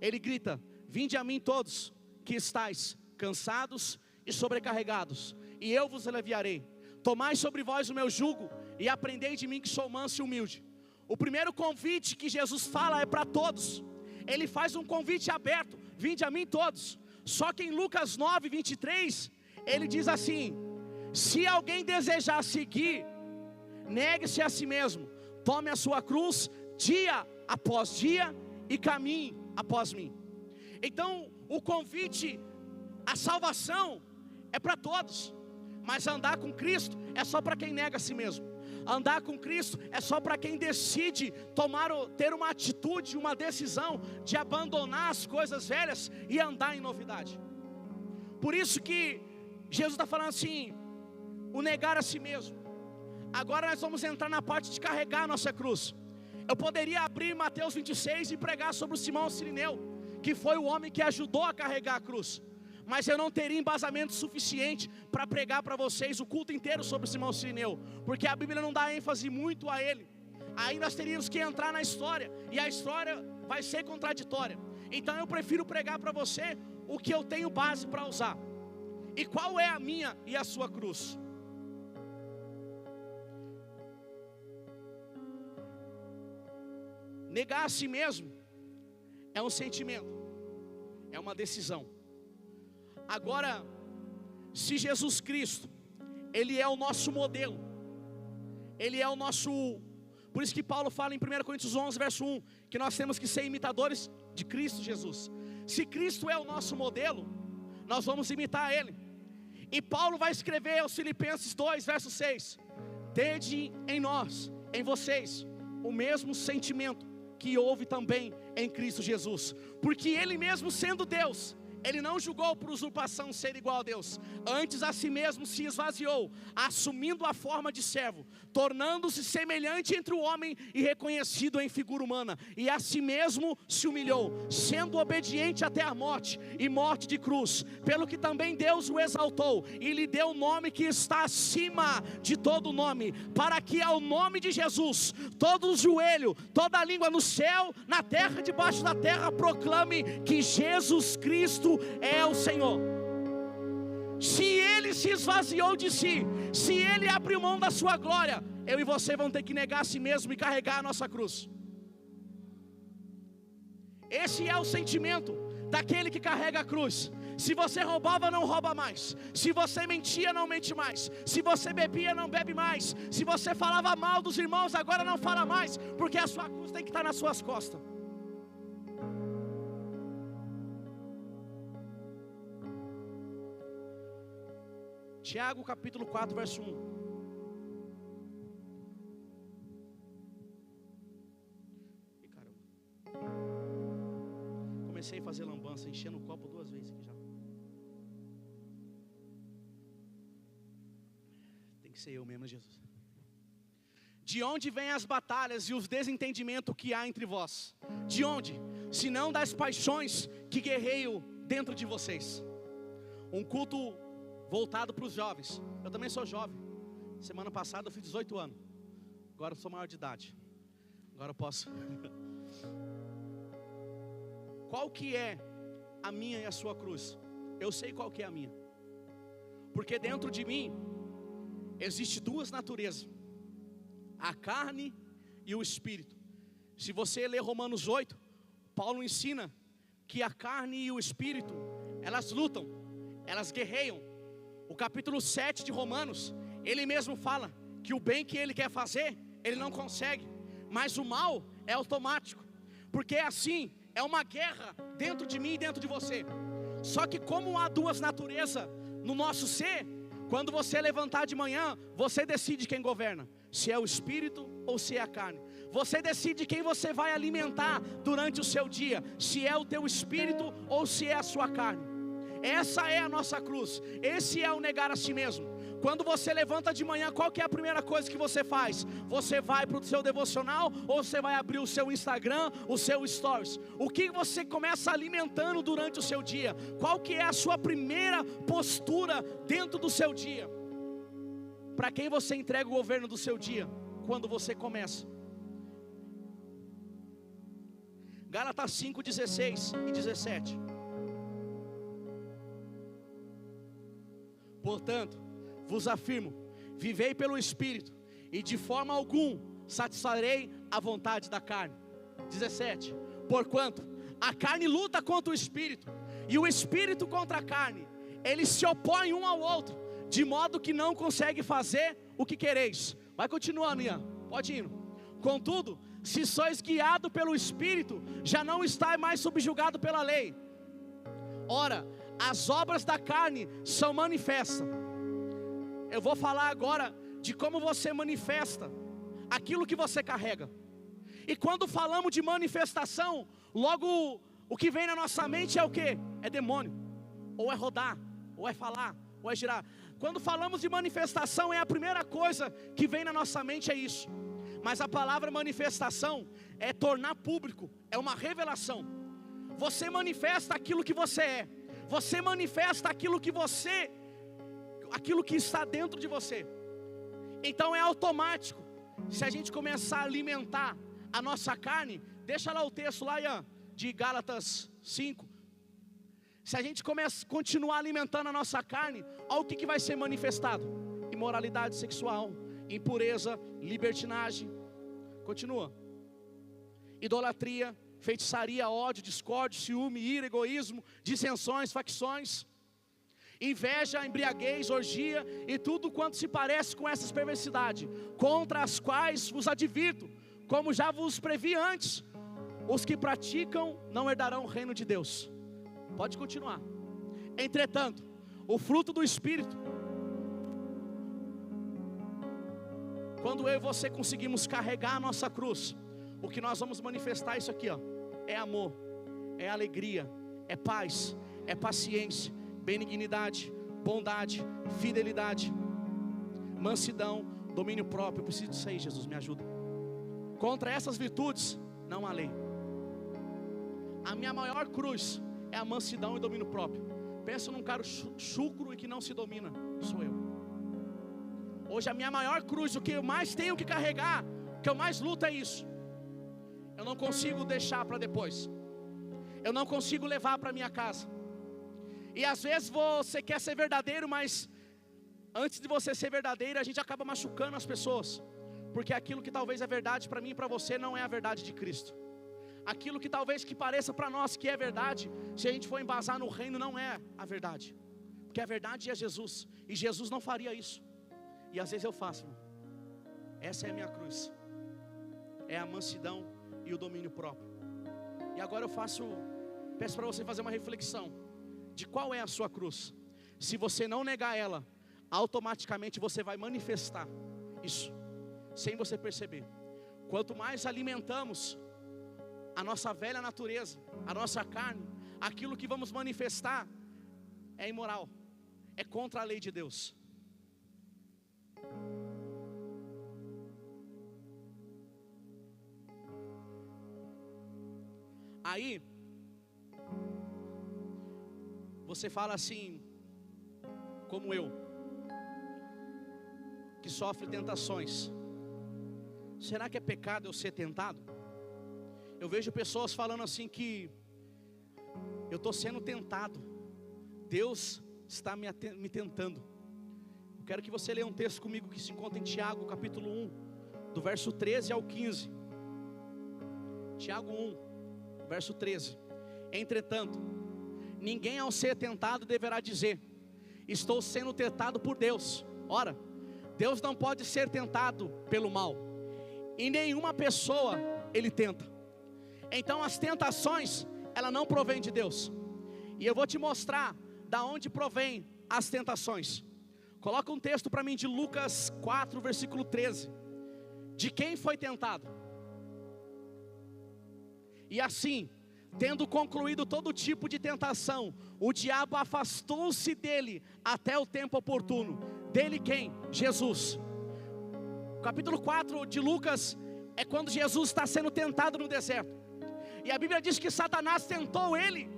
Ele grita: vinde a mim todos que estáis cansados e sobrecarregados, e eu vos aliviarei. Tomai sobre vós o meu jugo e aprendei de mim, que sou manso e humilde. O primeiro convite que Jesus fala é para todos. Ele faz um convite aberto: vinde a mim todos. Só que em Lucas 9, 23, ele diz assim: se alguém desejar seguir, negue-se a si mesmo, tome a sua cruz dia após dia e caminhe após mim. Então o convite, a salvação é para todos, mas andar com Cristo é só para quem nega a si mesmo. Andar com Cristo é só para quem decide ter uma atitude, uma decisão de abandonar as coisas velhas e andar em novidade. Por isso que Jesus está falando assim, o negar a si mesmo. Agora nós vamos entrar na parte de carregar a nossa cruz. Eu poderia abrir Mateus 26 e pregar sobre o Simão Sirineu, que foi o homem que ajudou a carregar a cruz. Mas eu não teria embasamento suficiente para pregar para vocês o culto inteiro sobre Simão Sirineu, porque a Bíblia não dá ênfase muito a ele. Aí nós teríamos que entrar na história, e a história vai ser contraditória. Então eu prefiro pregar para você o que eu tenho base para usar. E qual é a minha e a sua cruz? Negar a si mesmo é um sentimento, é uma decisão. Agora, se Jesus Cristo, Ele é o nosso modelo, Ele é o nosso... Por isso que Paulo fala em 1 Coríntios 11, verso 1, que nós temos que ser imitadores de Cristo Jesus. Se Cristo é o nosso modelo, nós vamos imitar Ele. E Paulo vai escrever aos Filipenses 2, verso 6: tende em nós, em vocês, o mesmo sentimento que houve também em Cristo Jesus. Porque Ele mesmo sendo Deus, Ele não julgou por usurpação ser igual a Deus. Antes a si mesmo se esvaziou, assumindo a forma de servo, tornando-se semelhante entre o homem e reconhecido em figura humana. E a si mesmo se humilhou, sendo obediente até a morte, e morte de cruz. Pelo que também Deus o exaltou e lhe deu o nome que está acima de todo nome, para que ao nome de Jesus todo joelho, toda língua no céu, na terra, debaixo da terra, proclame que Jesus Cristo é o Senhor. Se Ele se esvaziou de si, se Ele abriu mão da sua glória, eu e você vamos ter que negar a si mesmo e carregar a nossa cruz. Esse é o sentimento daquele que carrega a cruz. Se você roubava, não rouba mais. Se você mentia, não mente mais. Se você bebia, não bebe mais. Se você falava mal dos irmãos, agora não fala mais, porque a sua cruz tem que estar nas suas costas. Tiago capítulo 4, verso 1. Ih, caramba. Comecei a fazer lambança, enchendo o copo 2 vezes aqui já. Tem que ser eu mesmo, Jesus. De onde vêm as batalhas e os desentendimentos que há entre vós? De onde? Se não das paixões que guerreiam dentro de vocês. Um culto voltado para os jovens. Eu também sou jovem. Semana passada eu fiz 18 anos. Agora eu sou maior de idade. Agora eu posso. Qual que é a minha e a sua cruz? Eu sei qual que é a minha. Porque dentro de mim existe 2 naturezas: a carne e o espírito. Se você ler Romanos 8, Paulo ensina que a carne e o espírito, elas lutam, elas guerreiam. O capítulo 7 de Romanos, ele mesmo fala que o bem que ele quer fazer, ele não consegue, mas o mal é automático, porque é assim, é uma guerra dentro de mim e dentro de você. Só que como há 2 naturezas no nosso ser, quando você levantar de manhã, você decide quem governa, se é o espírito ou se é a carne. Você decide quem você vai alimentar durante o seu dia, se é o teu espírito ou se é a sua carne. Essa é a nossa cruz, esse é o negar a si mesmo. Quando você levanta de manhã, qual que é a primeira coisa que você faz? Você vai para o seu devocional ou você vai abrir o seu Instagram, o seu Stories? O que você começa alimentando durante o seu dia? Qual que é a sua primeira postura dentro do seu dia? Para quem você entrega o governo do seu dia? Quando você começa. Gálatas 5, 16 e 17. Portanto, vos afirmo, vivei pelo Espírito, e de forma alguma satisfarei a vontade da carne. 17. Porquanto a carne luta contra o Espírito, e o Espírito contra a carne. Eles se opõem um ao outro, de modo que não consegue fazer o que quereis. Vai continuando, Ian, pode ir. Contudo, se sois guiado pelo Espírito, já não estáis mais subjugado pela lei. Ora, as obras da carne são manifestas. Eu vou falar agora de como você manifesta aquilo que você carrega. E quando falamos de manifestação, logo o que vem na nossa mente é o quê? É demônio, ou é rodar, ou é falar, ou é girar. Quando falamos de manifestação, é a primeira coisa que vem na nossa mente, é isso. Mas a palavra manifestação é tornar público, é uma revelação. Você manifesta aquilo que você é. Você manifesta aquilo que está dentro de você. Então é automático. Se a gente começar a alimentar a nossa carne, deixa lá o texto lá, Ian, de Gálatas 5. Se a gente continuar alimentando a nossa carne, olha o que vai ser manifestado: imoralidade sexual, impureza, libertinagem. Continua. Idolatria, feitiçaria, ódio, discórdia, ciúme, ira, egoísmo, dissensões, facções, inveja, embriaguez, orgia e tudo quanto se parece com essas perversidades, contra as quais vos advirto, como já vos previ antes: os que praticam não herdarão o reino de Deus. Pode continuar. Entretanto, o fruto do Espírito, quando eu e você conseguimos carregar a nossa cruz, o que nós vamos manifestar é isso aqui, ó. É amor, é alegria, é paz, é paciência, benignidade, bondade, fidelidade, mansidão, domínio próprio. Eu preciso disso aí, Jesus, me ajuda. Contra essas virtudes não há lei. A minha maior cruz é a mansidão e domínio próprio. Pensa num cara chucro e que não se domina, sou eu. Hoje a minha maior cruz, o que eu mais tenho que carregar, o que eu mais luto é isso. Eu não consigo deixar para depois. Eu não consigo levar para minha casa. E às vezes você quer ser verdadeiro, mas antes de você ser verdadeiro, a gente acaba machucando as pessoas, porque aquilo que talvez é verdade para mim e para você não é a verdade de Cristo. aquilo que talvez que pareça para nós que é verdade, se a gente for embasar no reino, não é a verdade, porque a verdade é Jesus, e Jesus não faria isso, e às vezes eu faço, irmão. Essa é a minha cruz, é a mansidão e o domínio próprio. E agora peço para você fazer uma reflexão, de qual é a sua cruz. Se você não negar ela, automaticamente você vai manifestar isso, sem você perceber. Quanto mais alimentamos a nossa velha natureza, a nossa carne, aquilo que vamos manifestar é imoral, é contra a lei de Deus. Aí você fala assim, como eu, que sofre tentações: será que é pecado eu ser tentado? Eu vejo pessoas falando assim que eu estou sendo tentado, Deus está me tentando. Eu quero que você leia um texto comigo que se encontra em Tiago, capítulo 1, do verso 13 ao 15. Tiago 1, verso 13. Entretanto, ninguém ao ser tentado deverá dizer: estou sendo tentado por Deus. Ora, Deus não pode ser tentado pelo mal, e nenhuma pessoa Ele tenta. Então as tentações, ela não provém de Deus. E eu vou te mostrar da onde provém as tentações. Coloca um texto para mim de Lucas 4, versículo 13. De quem foi tentado? E assim, tendo concluído todo tipo de tentação, o diabo afastou-se dele até o tempo oportuno. Dele quem? Jesus. Capítulo 4 de Lucas é quando Jesus está sendo tentado no deserto. E a Bíblia diz que Satanás tentou ele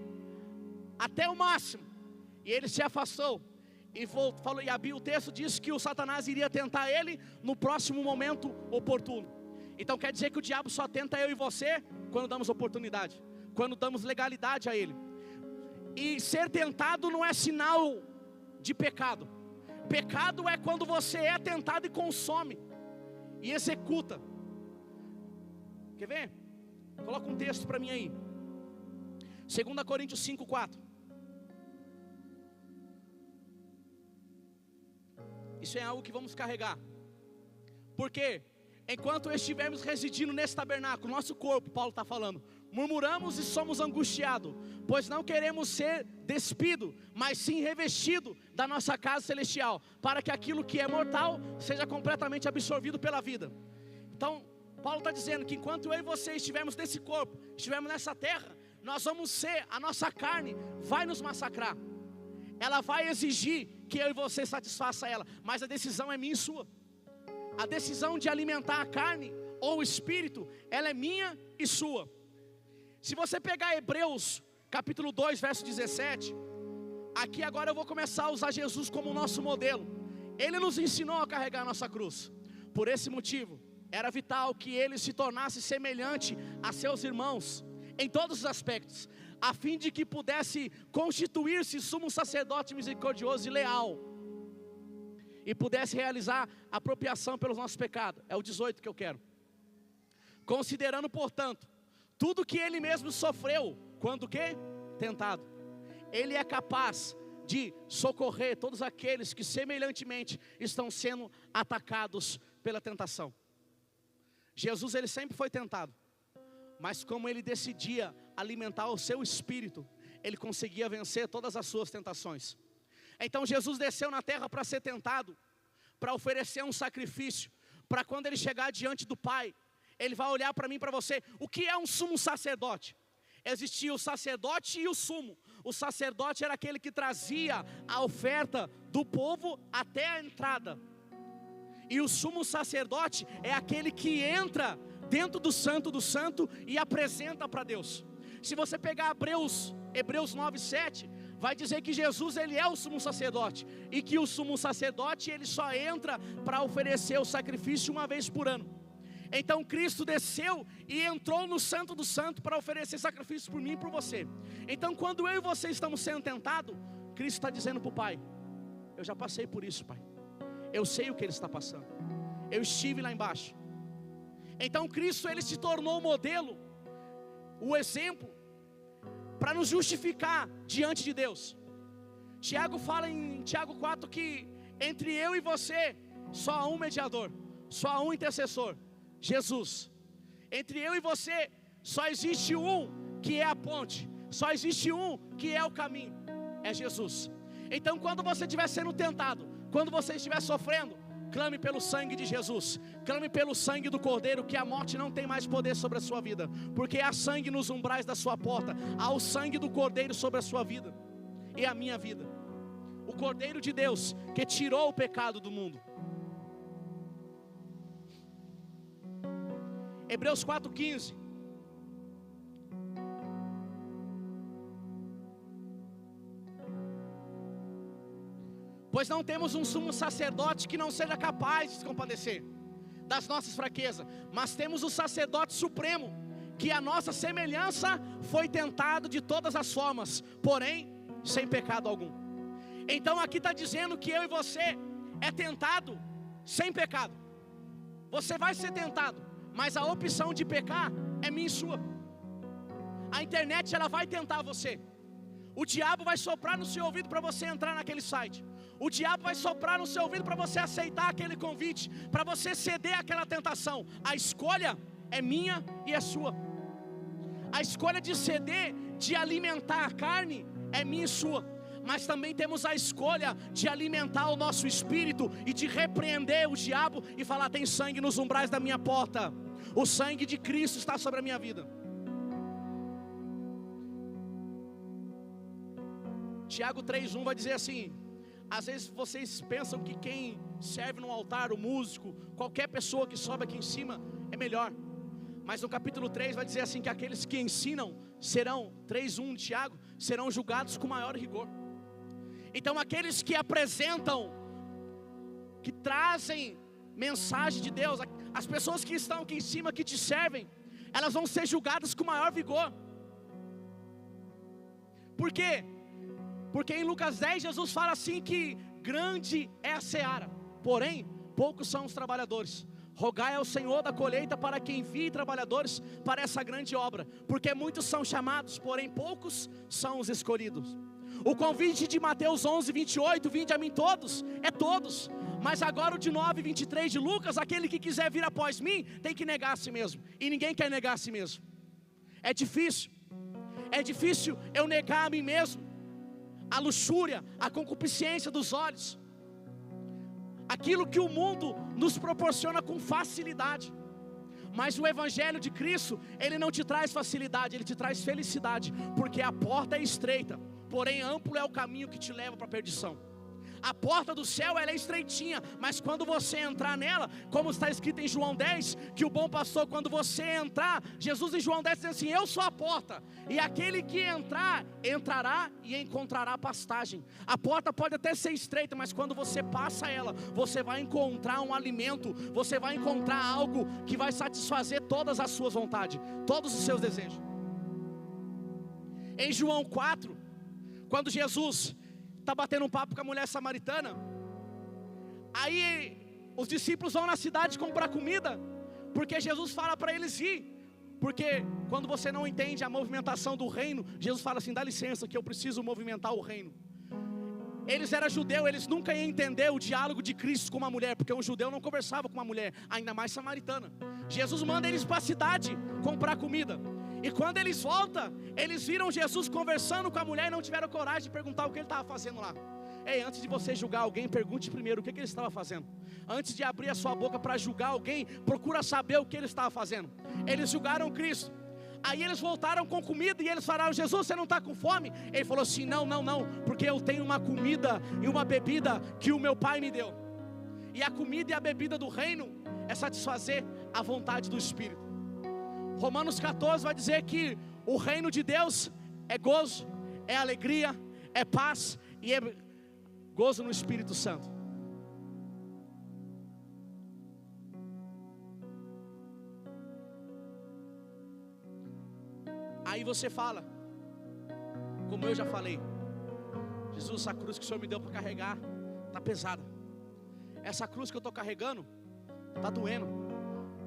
até o máximo, e ele se afastou. E o texto diz que o Satanás iria tentar ele no próximo momento oportuno. Então quer dizer que o diabo só tenta eu e você quando damos oportunidade, quando damos legalidade a ele. E ser tentado não é sinal de pecado. Pecado é quando você é tentado e consome e executa. Quer ver? Coloca um texto para mim aí. 2 Coríntios 5, 4. Isso é algo que vamos carregar. Porque enquanto estivermos residindo nesse tabernáculo, nosso corpo, Paulo está falando, murmuramos e somos angustiados, pois não queremos ser despido, mas sim revestido da nossa casa celestial, para que aquilo que é mortal seja completamente absorvido pela vida. Então Paulo está dizendo que enquanto eu e você estivermos nesse corpo, estivermos nessa terra, nós vamos ser, a nossa carne vai nos massacrar. Ela vai exigir que eu e você satisfaça ela, mas a decisão é minha e sua. A decisão de alimentar a carne ou o espírito, ela é minha e sua. Se você pegar Hebreus capítulo 2, verso 17, aqui agora eu vou começar a usar Jesus como nosso modelo. Ele nos ensinou a carregar a nossa cruz. Por esse motivo, era vital que ele se tornasse semelhante a seus irmãos em todos os aspectos, a fim de que pudesse constituir-se sumo sacerdote misericordioso e leal, e pudesse realizar a apropriação pelos nossos pecados. É o 18 que eu quero. Considerando, portanto, tudo que ele mesmo sofreu, quando o quê? Tentado, ele é capaz de socorrer todos aqueles que semelhantemente estão sendo atacados pela tentação. Jesus, ele sempre foi tentado, mas como ele decidia alimentar o seu espírito, ele conseguia vencer todas as suas tentações. Então Jesus desceu na terra para ser tentado, para oferecer um sacrifício, para quando ele chegar diante do Pai, ele vai olhar para mim e para você. O que é um sumo sacerdote? Existia o sacerdote e o sumo. O sacerdote era aquele que trazia a oferta do povo até a entrada, e o sumo sacerdote é aquele que entra dentro do santo e apresenta para Deus. Se você pegar Hebreus 9, 7, vai dizer que Jesus, ele é o sumo sacerdote, e que o sumo sacerdote, ele só entra para oferecer o sacrifício uma vez por ano. Então Cristo desceu e entrou no santo do santo para oferecer sacrifício por mim e por você. Então quando eu e você estamos sendo tentados, Cristo está dizendo para o Pai: eu já passei por isso, Pai, eu sei o que ele está passando, eu estive lá embaixo. Então Cristo, ele se tornou o modelo o exemplo para nos justificar diante de Deus. Tiago fala em Tiago 4 que entre eu e você só há um mediador, só há um intercessor, Jesus. Entre eu e você só existe um que é a ponte, só existe um que é o caminho, é Jesus. Então quando você estiver sendo tentado, quando você estiver sofrendo, clame pelo sangue de Jesus, clame pelo sangue do Cordeiro, que a morte não tem mais poder sobre a sua vida, porque há sangue nos umbrais da sua porta, há o sangue do Cordeiro sobre a sua vida e a minha vida, o Cordeiro de Deus que tirou o pecado do mundo. Hebreus 4,15. Pois não temos um sumo sacerdote que não seja capaz de se compadecer das nossas fraquezas, mas temos o sacerdote supremo, que a nossa semelhança foi tentado de todas as formas, porém sem pecado algum. Então aqui está dizendo que eu e você é tentado sem pecado. Você vai ser tentado, mas a opção de pecar é minha e sua. A internet ela vai tentar você. O diabo vai soprar no seu ouvido para você entrar naquele site. O diabo vai soprar no seu ouvido para você aceitar aquele convite, para você ceder àquela tentação. A escolha é minha e é sua. A escolha de ceder, de alimentar a carne, é minha e sua. Mas também temos a escolha de alimentar o nosso espírito e de repreender o diabo e falar: tem sangue nos umbrais da minha porta, o sangue de Cristo está sobre a minha vida. Tiago 3,1 vai dizer assim: às vezes vocês pensam que quem serve no altar, o músico, qualquer pessoa que sobe aqui em cima é melhor. Mas no capítulo 3 vai dizer assim que aqueles que ensinam serão, 3,1 de Tiago, serão julgados com maior rigor. Então aqueles que apresentam, que trazem mensagem de Deus, as pessoas que estão aqui em cima, que te servem, elas vão ser julgadas com maior vigor. Por quê? Porque em Lucas 10 Jesus fala assim que grande é a seara, porém poucos são os trabalhadores. Rogai ao Senhor da colheita para que envie trabalhadores para essa grande obra, porque muitos são chamados, porém poucos são os escolhidos. O convite de Mateus 11:28, vinde a mim todos, é todos. Mas agora o de 9:23 de Lucas, aquele que quiser vir após mim, tem que negar a si mesmo. E ninguém quer negar a si mesmo. É difícil eu negar a mim mesmo. A luxúria, a concupiscência dos olhos, aquilo que o mundo nos proporciona com facilidade. Mas o Evangelho de Cristo, ele não te traz facilidade, ele te traz felicidade, porque a porta é estreita, porém amplo é o caminho que te leva para a perdição. A porta do céu ela é estreitinha, mas quando você entrar nela, como está escrito em João 10, que o bom pastor, quando você entrar, Jesus em João 10 diz assim: eu sou a porta, e aquele que entrar, entrará e encontrará pastagem. A porta pode até ser estreita, mas quando você passa ela, você vai encontrar um alimento, você vai encontrar algo que vai satisfazer todas as suas vontades, todos os seus desejos. Em João 4, quando Jesus está batendo um papo com a mulher samaritana, aí os discípulos vão na cidade comprar comida, porque Jesus fala para eles ir, porque quando você não entende a movimentação do reino, Jesus fala assim: dá licença que eu preciso movimentar o reino. Eles eram judeus, eles nunca iam entender o diálogo de Cristo com uma mulher, porque um judeu não conversava com uma mulher, ainda mais samaritana. Jesus manda eles para a cidade comprar comida. E quando eles voltam, eles viram Jesus conversando com a mulher e não tiveram coragem de perguntar o que ele estava fazendo lá. Ei, antes de você julgar alguém, pergunte primeiro o que ele estava fazendo. Antes de abrir a sua boca para julgar alguém, procura saber o que ele estava fazendo. Eles julgaram Cristo. Aí eles voltaram com comida e eles falaram: Jesus, você não está com fome? Ele falou assim: não, porque eu tenho uma comida e uma bebida que o meu Pai me deu. E a comida e a bebida do reino é satisfazer a vontade do Espírito. Romanos 14 vai dizer que o reino de Deus é gozo, é alegria, é paz e é gozo no Espírito Santo. Aí você fala, como eu já falei: Jesus, essa cruz que o Senhor me deu para carregar está pesada. Essa cruz que eu estou carregando está doendo,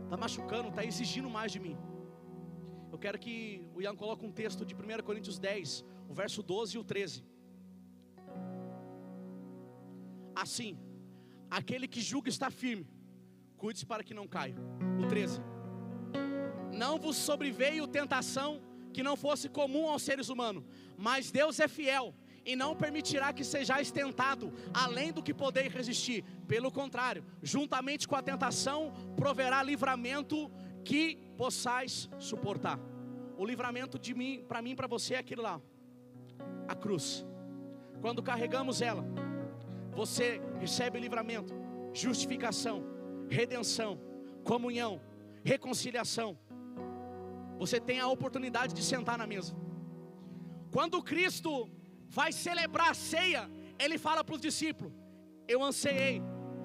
está machucando, está exigindo mais de mim. Eu quero que o Ian coloque um texto de 1 Coríntios 10, o verso 12 e o 13. Assim, aquele que julga está firme, cuide-se para que não caia. O 13. Não vos sobreveio tentação que não fosse comum aos seres humanos, mas Deus é fiel e não permitirá que sejais tentado além do que podeis resistir. Pelo contrário, juntamente com a tentação proverá livramento que possais suportar. O livramento de mim, para você, é aquilo lá, a cruz. Quando carregamos ela, você recebe livramento, justificação, redenção, comunhão, reconciliação. Você tem a oportunidade de sentar na mesa. Quando Cristo vai celebrar a ceia, Ele fala para os discípulos: eu anseiei,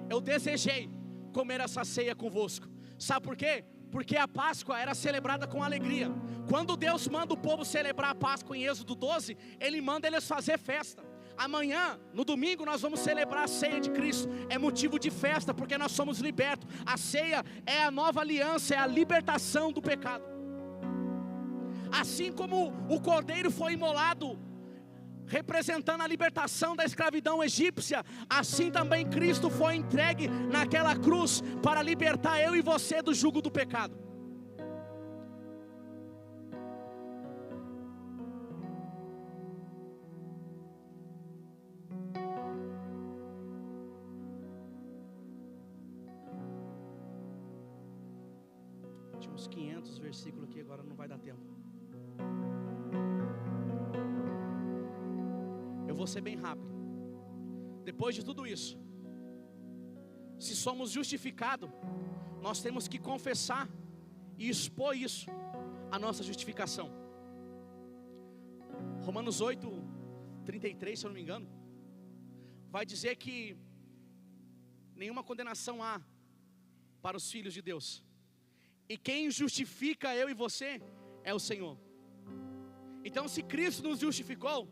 eu desejei comer essa ceia convosco. Sabe por quê? Porque a Páscoa era celebrada com alegria. Quando Deus manda o povo celebrar a Páscoa em Êxodo 12, Ele manda eles fazer festa. Amanhã, no domingo, nós vamos celebrar a ceia de Cristo. É motivo de festa, porque nós somos libertos. A ceia é a nova aliança, é a libertação do pecado. Assim como o cordeiro foi imolado, representando a libertação da escravidão egípcia, assim também Cristo foi entregue naquela cruz para libertar eu e você do jugo do pecado. Tinha uns 500 versículos aqui, agora não vai dar tempo. Eu vou ser bem rápido. Depois de tudo isso, se somos justificados, nós temos que confessar e expor isso, a nossa justificação. Romanos 8, 33, se eu não me engano, vai dizer que nenhuma condenação há para os filhos de Deus. E quem justifica eu e você é o Senhor. Então, se Cristo nos justificou,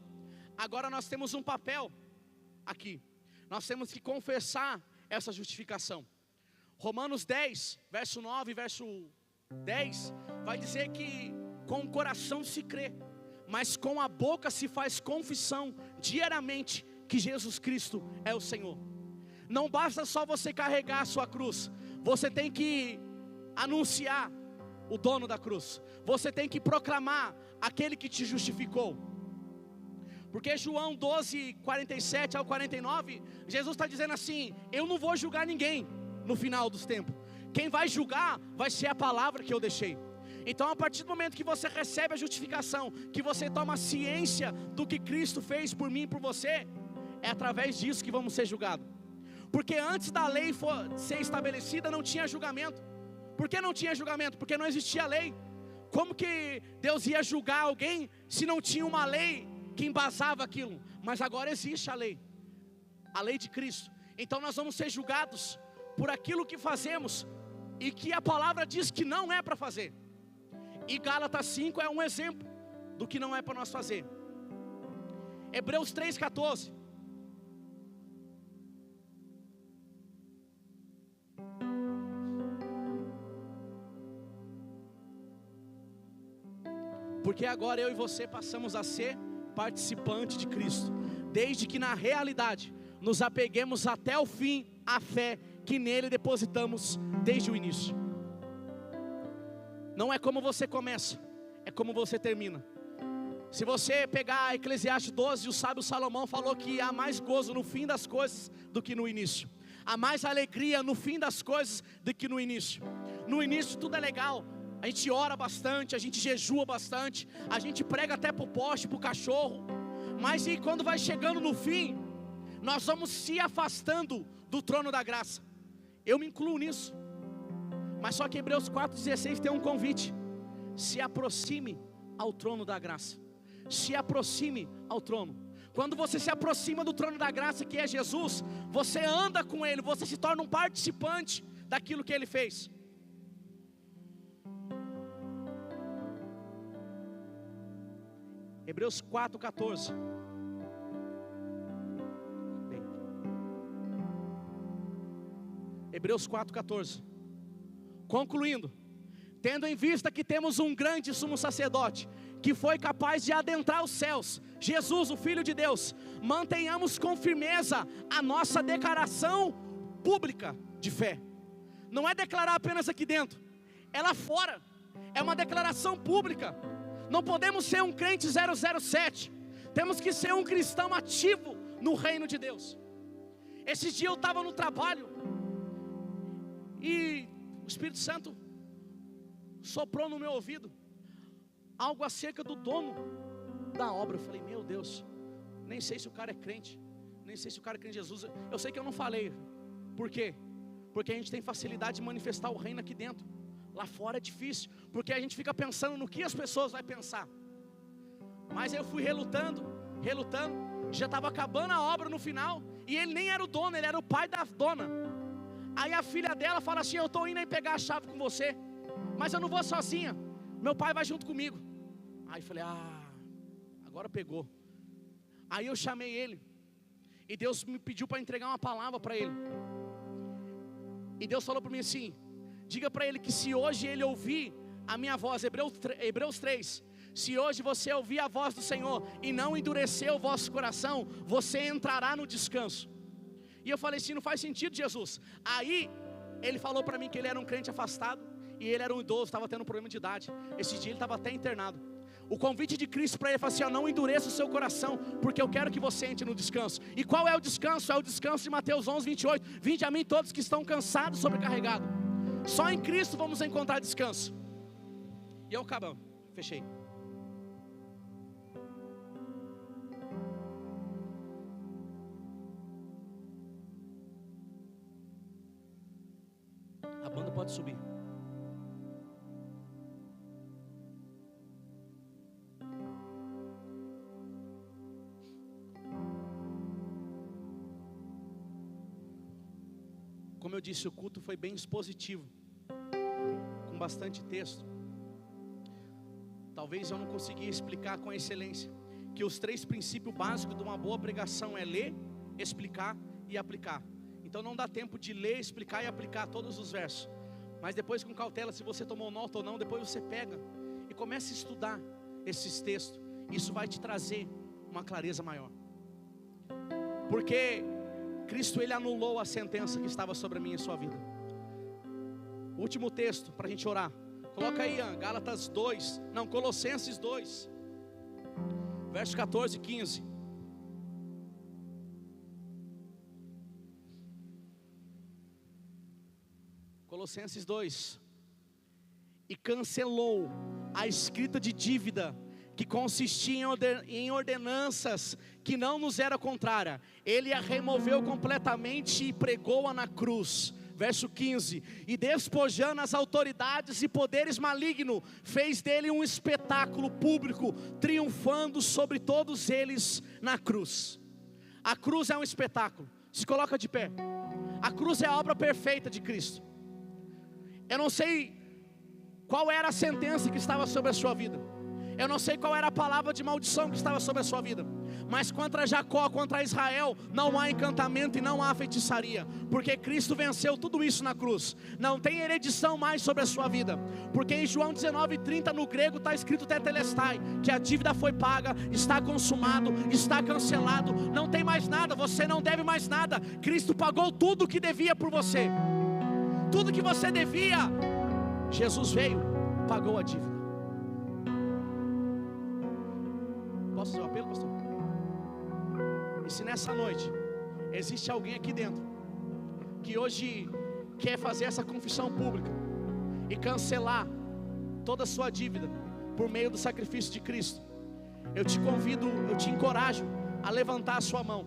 agora nós temos um papel aqui. Nós temos que confessar essa justificação. Romanos 10, verso 9 e verso 10, vai dizer que com o coração se crê, mas com a boca se faz confissão diariamente que Jesus Cristo é o Senhor. Não basta só você carregar a sua cruz, você tem que anunciar o dono da cruz. Você tem que proclamar aquele que te justificou. Porque João 12, 47 ao 49, Jesus está dizendo assim: eu não vou julgar ninguém no final dos tempos. Quem vai julgar vai ser a palavra que eu deixei. Então, a partir do momento que você recebe a justificação, que você toma ciência do que Cristo fez por mim e por você, é através disso que vamos ser julgados. Porque antes da lei ser estabelecida, não tinha julgamento. Por que não tinha julgamento? Porque não existia lei. Como que Deus ia julgar alguém se não tinha uma lei que embasava aquilo? Mas agora existe a lei de Cristo. Então nós vamos ser julgados por aquilo que fazemos e que a palavra diz que não é para fazer. E Gálatas 5 é um exemplo do que não é para nós fazer. Hebreus 3,14. Porque agora eu e você passamos a ser participante de Cristo, desde que na realidade nos apeguemos até o fim à fé que nele depositamos desde o início. Não é como você começa, é como você termina. Se você pegar Eclesiastes 12, o sábio Salomão falou que há mais gozo no fim das coisas do que no início. Há mais alegria no fim das coisas do que no início. No início tudo é legal. A gente ora bastante, a gente jejua bastante, a gente prega até pro poste, pro cachorro. Mas e quando vai chegando no fim, nós vamos se afastando do trono da graça. Eu me incluo nisso. Mas só que Hebreus 4,16 tem um convite: se aproxime ao trono da graça. Se aproxime ao trono. Quando você se aproxima do trono da graça, que é Jesus, você anda com Ele, você se torna um participante daquilo que Ele fez. Hebreus 4,14. Hebreus 4,14. Concluindo, tendo em vista que temos um grande sumo sacerdote, que foi capaz de adentrar os céus, Jesus, o Filho de Deus, mantenhamos com firmeza a nossa declaração pública de fé. Não é declarar apenas aqui dentro, é lá fora, é uma declaração pública. Não podemos ser um crente 007, temos que ser um cristão ativo no reino de Deus. Esse dia eu estava no trabalho, e o Espírito Santo soprou no meu ouvido algo acerca do dono da obra. Eu falei, meu Deus, nem sei se o cara é crente, nem sei se o cara é crente em Jesus. Eu sei que eu não falei. Por quê? Porque a gente tem facilidade de manifestar o reino aqui dentro. Lá fora é difícil, porque a gente fica pensando no que as pessoas vão pensar. Mas eu fui relutando, já estava acabando a obra no final, e ele nem era o dono, ele era o pai da dona. Aí a filha dela fala assim, eu estou indo aí pegar a chave com você, mas eu não vou sozinha, meu pai vai junto comigo. Aí eu falei, agora pegou. Aí eu chamei ele, e Deus me pediu para entregar uma palavra para ele. E Deus falou para mim assim, diga para ele que se hoje ele ouvir a minha voz, Hebreus 3, se hoje você ouvir a voz do Senhor e não endurecer o vosso coração, você entrará no descanso. E eu falei assim, não faz sentido, Jesus. Aí ele falou para mim que ele era um crente afastado, e ele era um idoso, estava tendo um problema de idade. Esse dia ele estava até internado. O convite de Cristo para ele foi assim, não endureça o seu coração, porque eu quero que você entre no descanso. E qual é o descanso? É o descanso de Mateus 11, 28. Vinde a mim todos que estão cansados, sobrecarregados. Só em Cristo vamos encontrar descanso. E eu acabamos, fechei. A banda pode subir. Como eu disse, o culto foi bem expositivo, com bastante texto. Talvez eu não conseguia explicar com excelência que os 3 princípios básicos de uma boa pregação é ler, explicar e aplicar. Então não dá tempo de ler, explicar e aplicar todos os versos. Mas depois, com cautela, se você tomou nota ou não, depois você pega e começa a estudar esses textos. Isso vai te trazer uma clareza maior. Porque Cristo, Ele anulou a sentença que estava sobre a minha e sua vida. O último texto para a gente orar. Coloca aí, Colossenses 2, versos 14 e 15. Colossenses 2. E cancelou a escrita de dívida que consistia em ordenanças que não nos era contrária. Ele a removeu completamente e pregou-a na cruz. Verso 15. E despojando as autoridades e poderes malignos, fez dele um espetáculo público, triunfando sobre todos eles na cruz. A cruz é um espetáculo. Se coloca de pé. A cruz é a obra perfeita de Cristo. Eu não sei qual era a sentença que estava sobre a sua vida. Eu não sei qual era a palavra de maldição que estava sobre a sua vida. Mas contra Jacó, contra Israel, não há encantamento e não há feitiçaria. Porque Cristo venceu tudo isso na cruz. Não tem heredição mais sobre a sua vida. Porque em João 19:30 no grego está escrito tetelestai, que a dívida foi paga, está consumado, está cancelado. Não tem mais nada, você não deve mais nada. Cristo pagou tudo o que devia por você. Tudo que você devia, Jesus veio, pagou a dívida. Posso fazer um apelo, pastor? E se nessa noite existe alguém aqui dentro que hoje quer fazer essa confissão pública e cancelar toda a sua dívida por meio do sacrifício de Cristo, eu te convido, eu te encorajo a levantar a sua mão.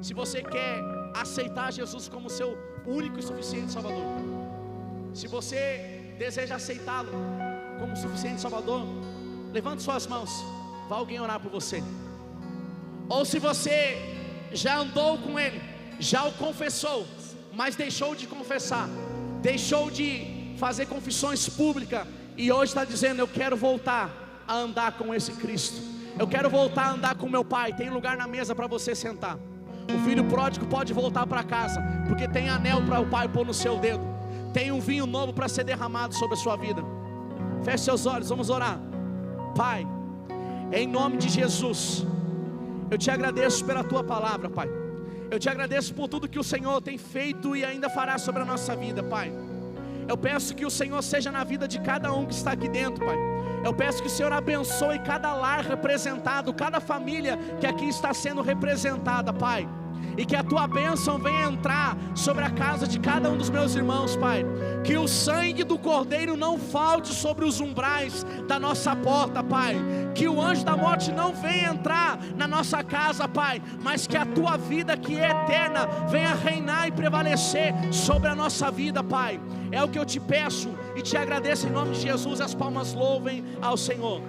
Se você quer aceitar Jesus como seu único e suficiente Salvador, se você deseja aceitá-lo como suficiente Salvador, levante suas mãos. Vai alguém orar por você. Ou se você já andou com Ele, já o confessou, mas deixou de confessar, deixou de fazer confissões públicas, e hoje está dizendo, eu quero voltar a andar com esse Cristo, eu quero voltar a andar com meu Pai. Tem lugar na mesa para você sentar. O filho pródigo pode voltar para casa, porque tem anel para o pai pôr no seu dedo. tem um vinho novo para ser derramado sobre a sua vida. Feche seus olhos, vamos orar. Pai, em nome de Jesus, eu te agradeço pela tua palavra, Pai. Eu te agradeço por tudo que o Senhor tem feito e ainda fará sobre a nossa vida, Pai. Eu peço que o Senhor seja na vida de cada um que está aqui dentro, Pai. Eu peço que o Senhor abençoe cada lar representado, cada família que aqui está sendo representada, Pai. E que a tua bênção venha entrar sobre a casa de cada um dos meus irmãos, Pai. Que o sangue do Cordeiro não falte sobre os umbrais da nossa porta, Pai. Que o anjo da morte não venha entrar na nossa casa, Pai. Mas que a tua vida, que é eterna, venha reinar e prevalecer sobre a nossa vida, Pai. É o que eu te peço e te agradeço em nome de Jesus. As palmas louvem ao Senhor.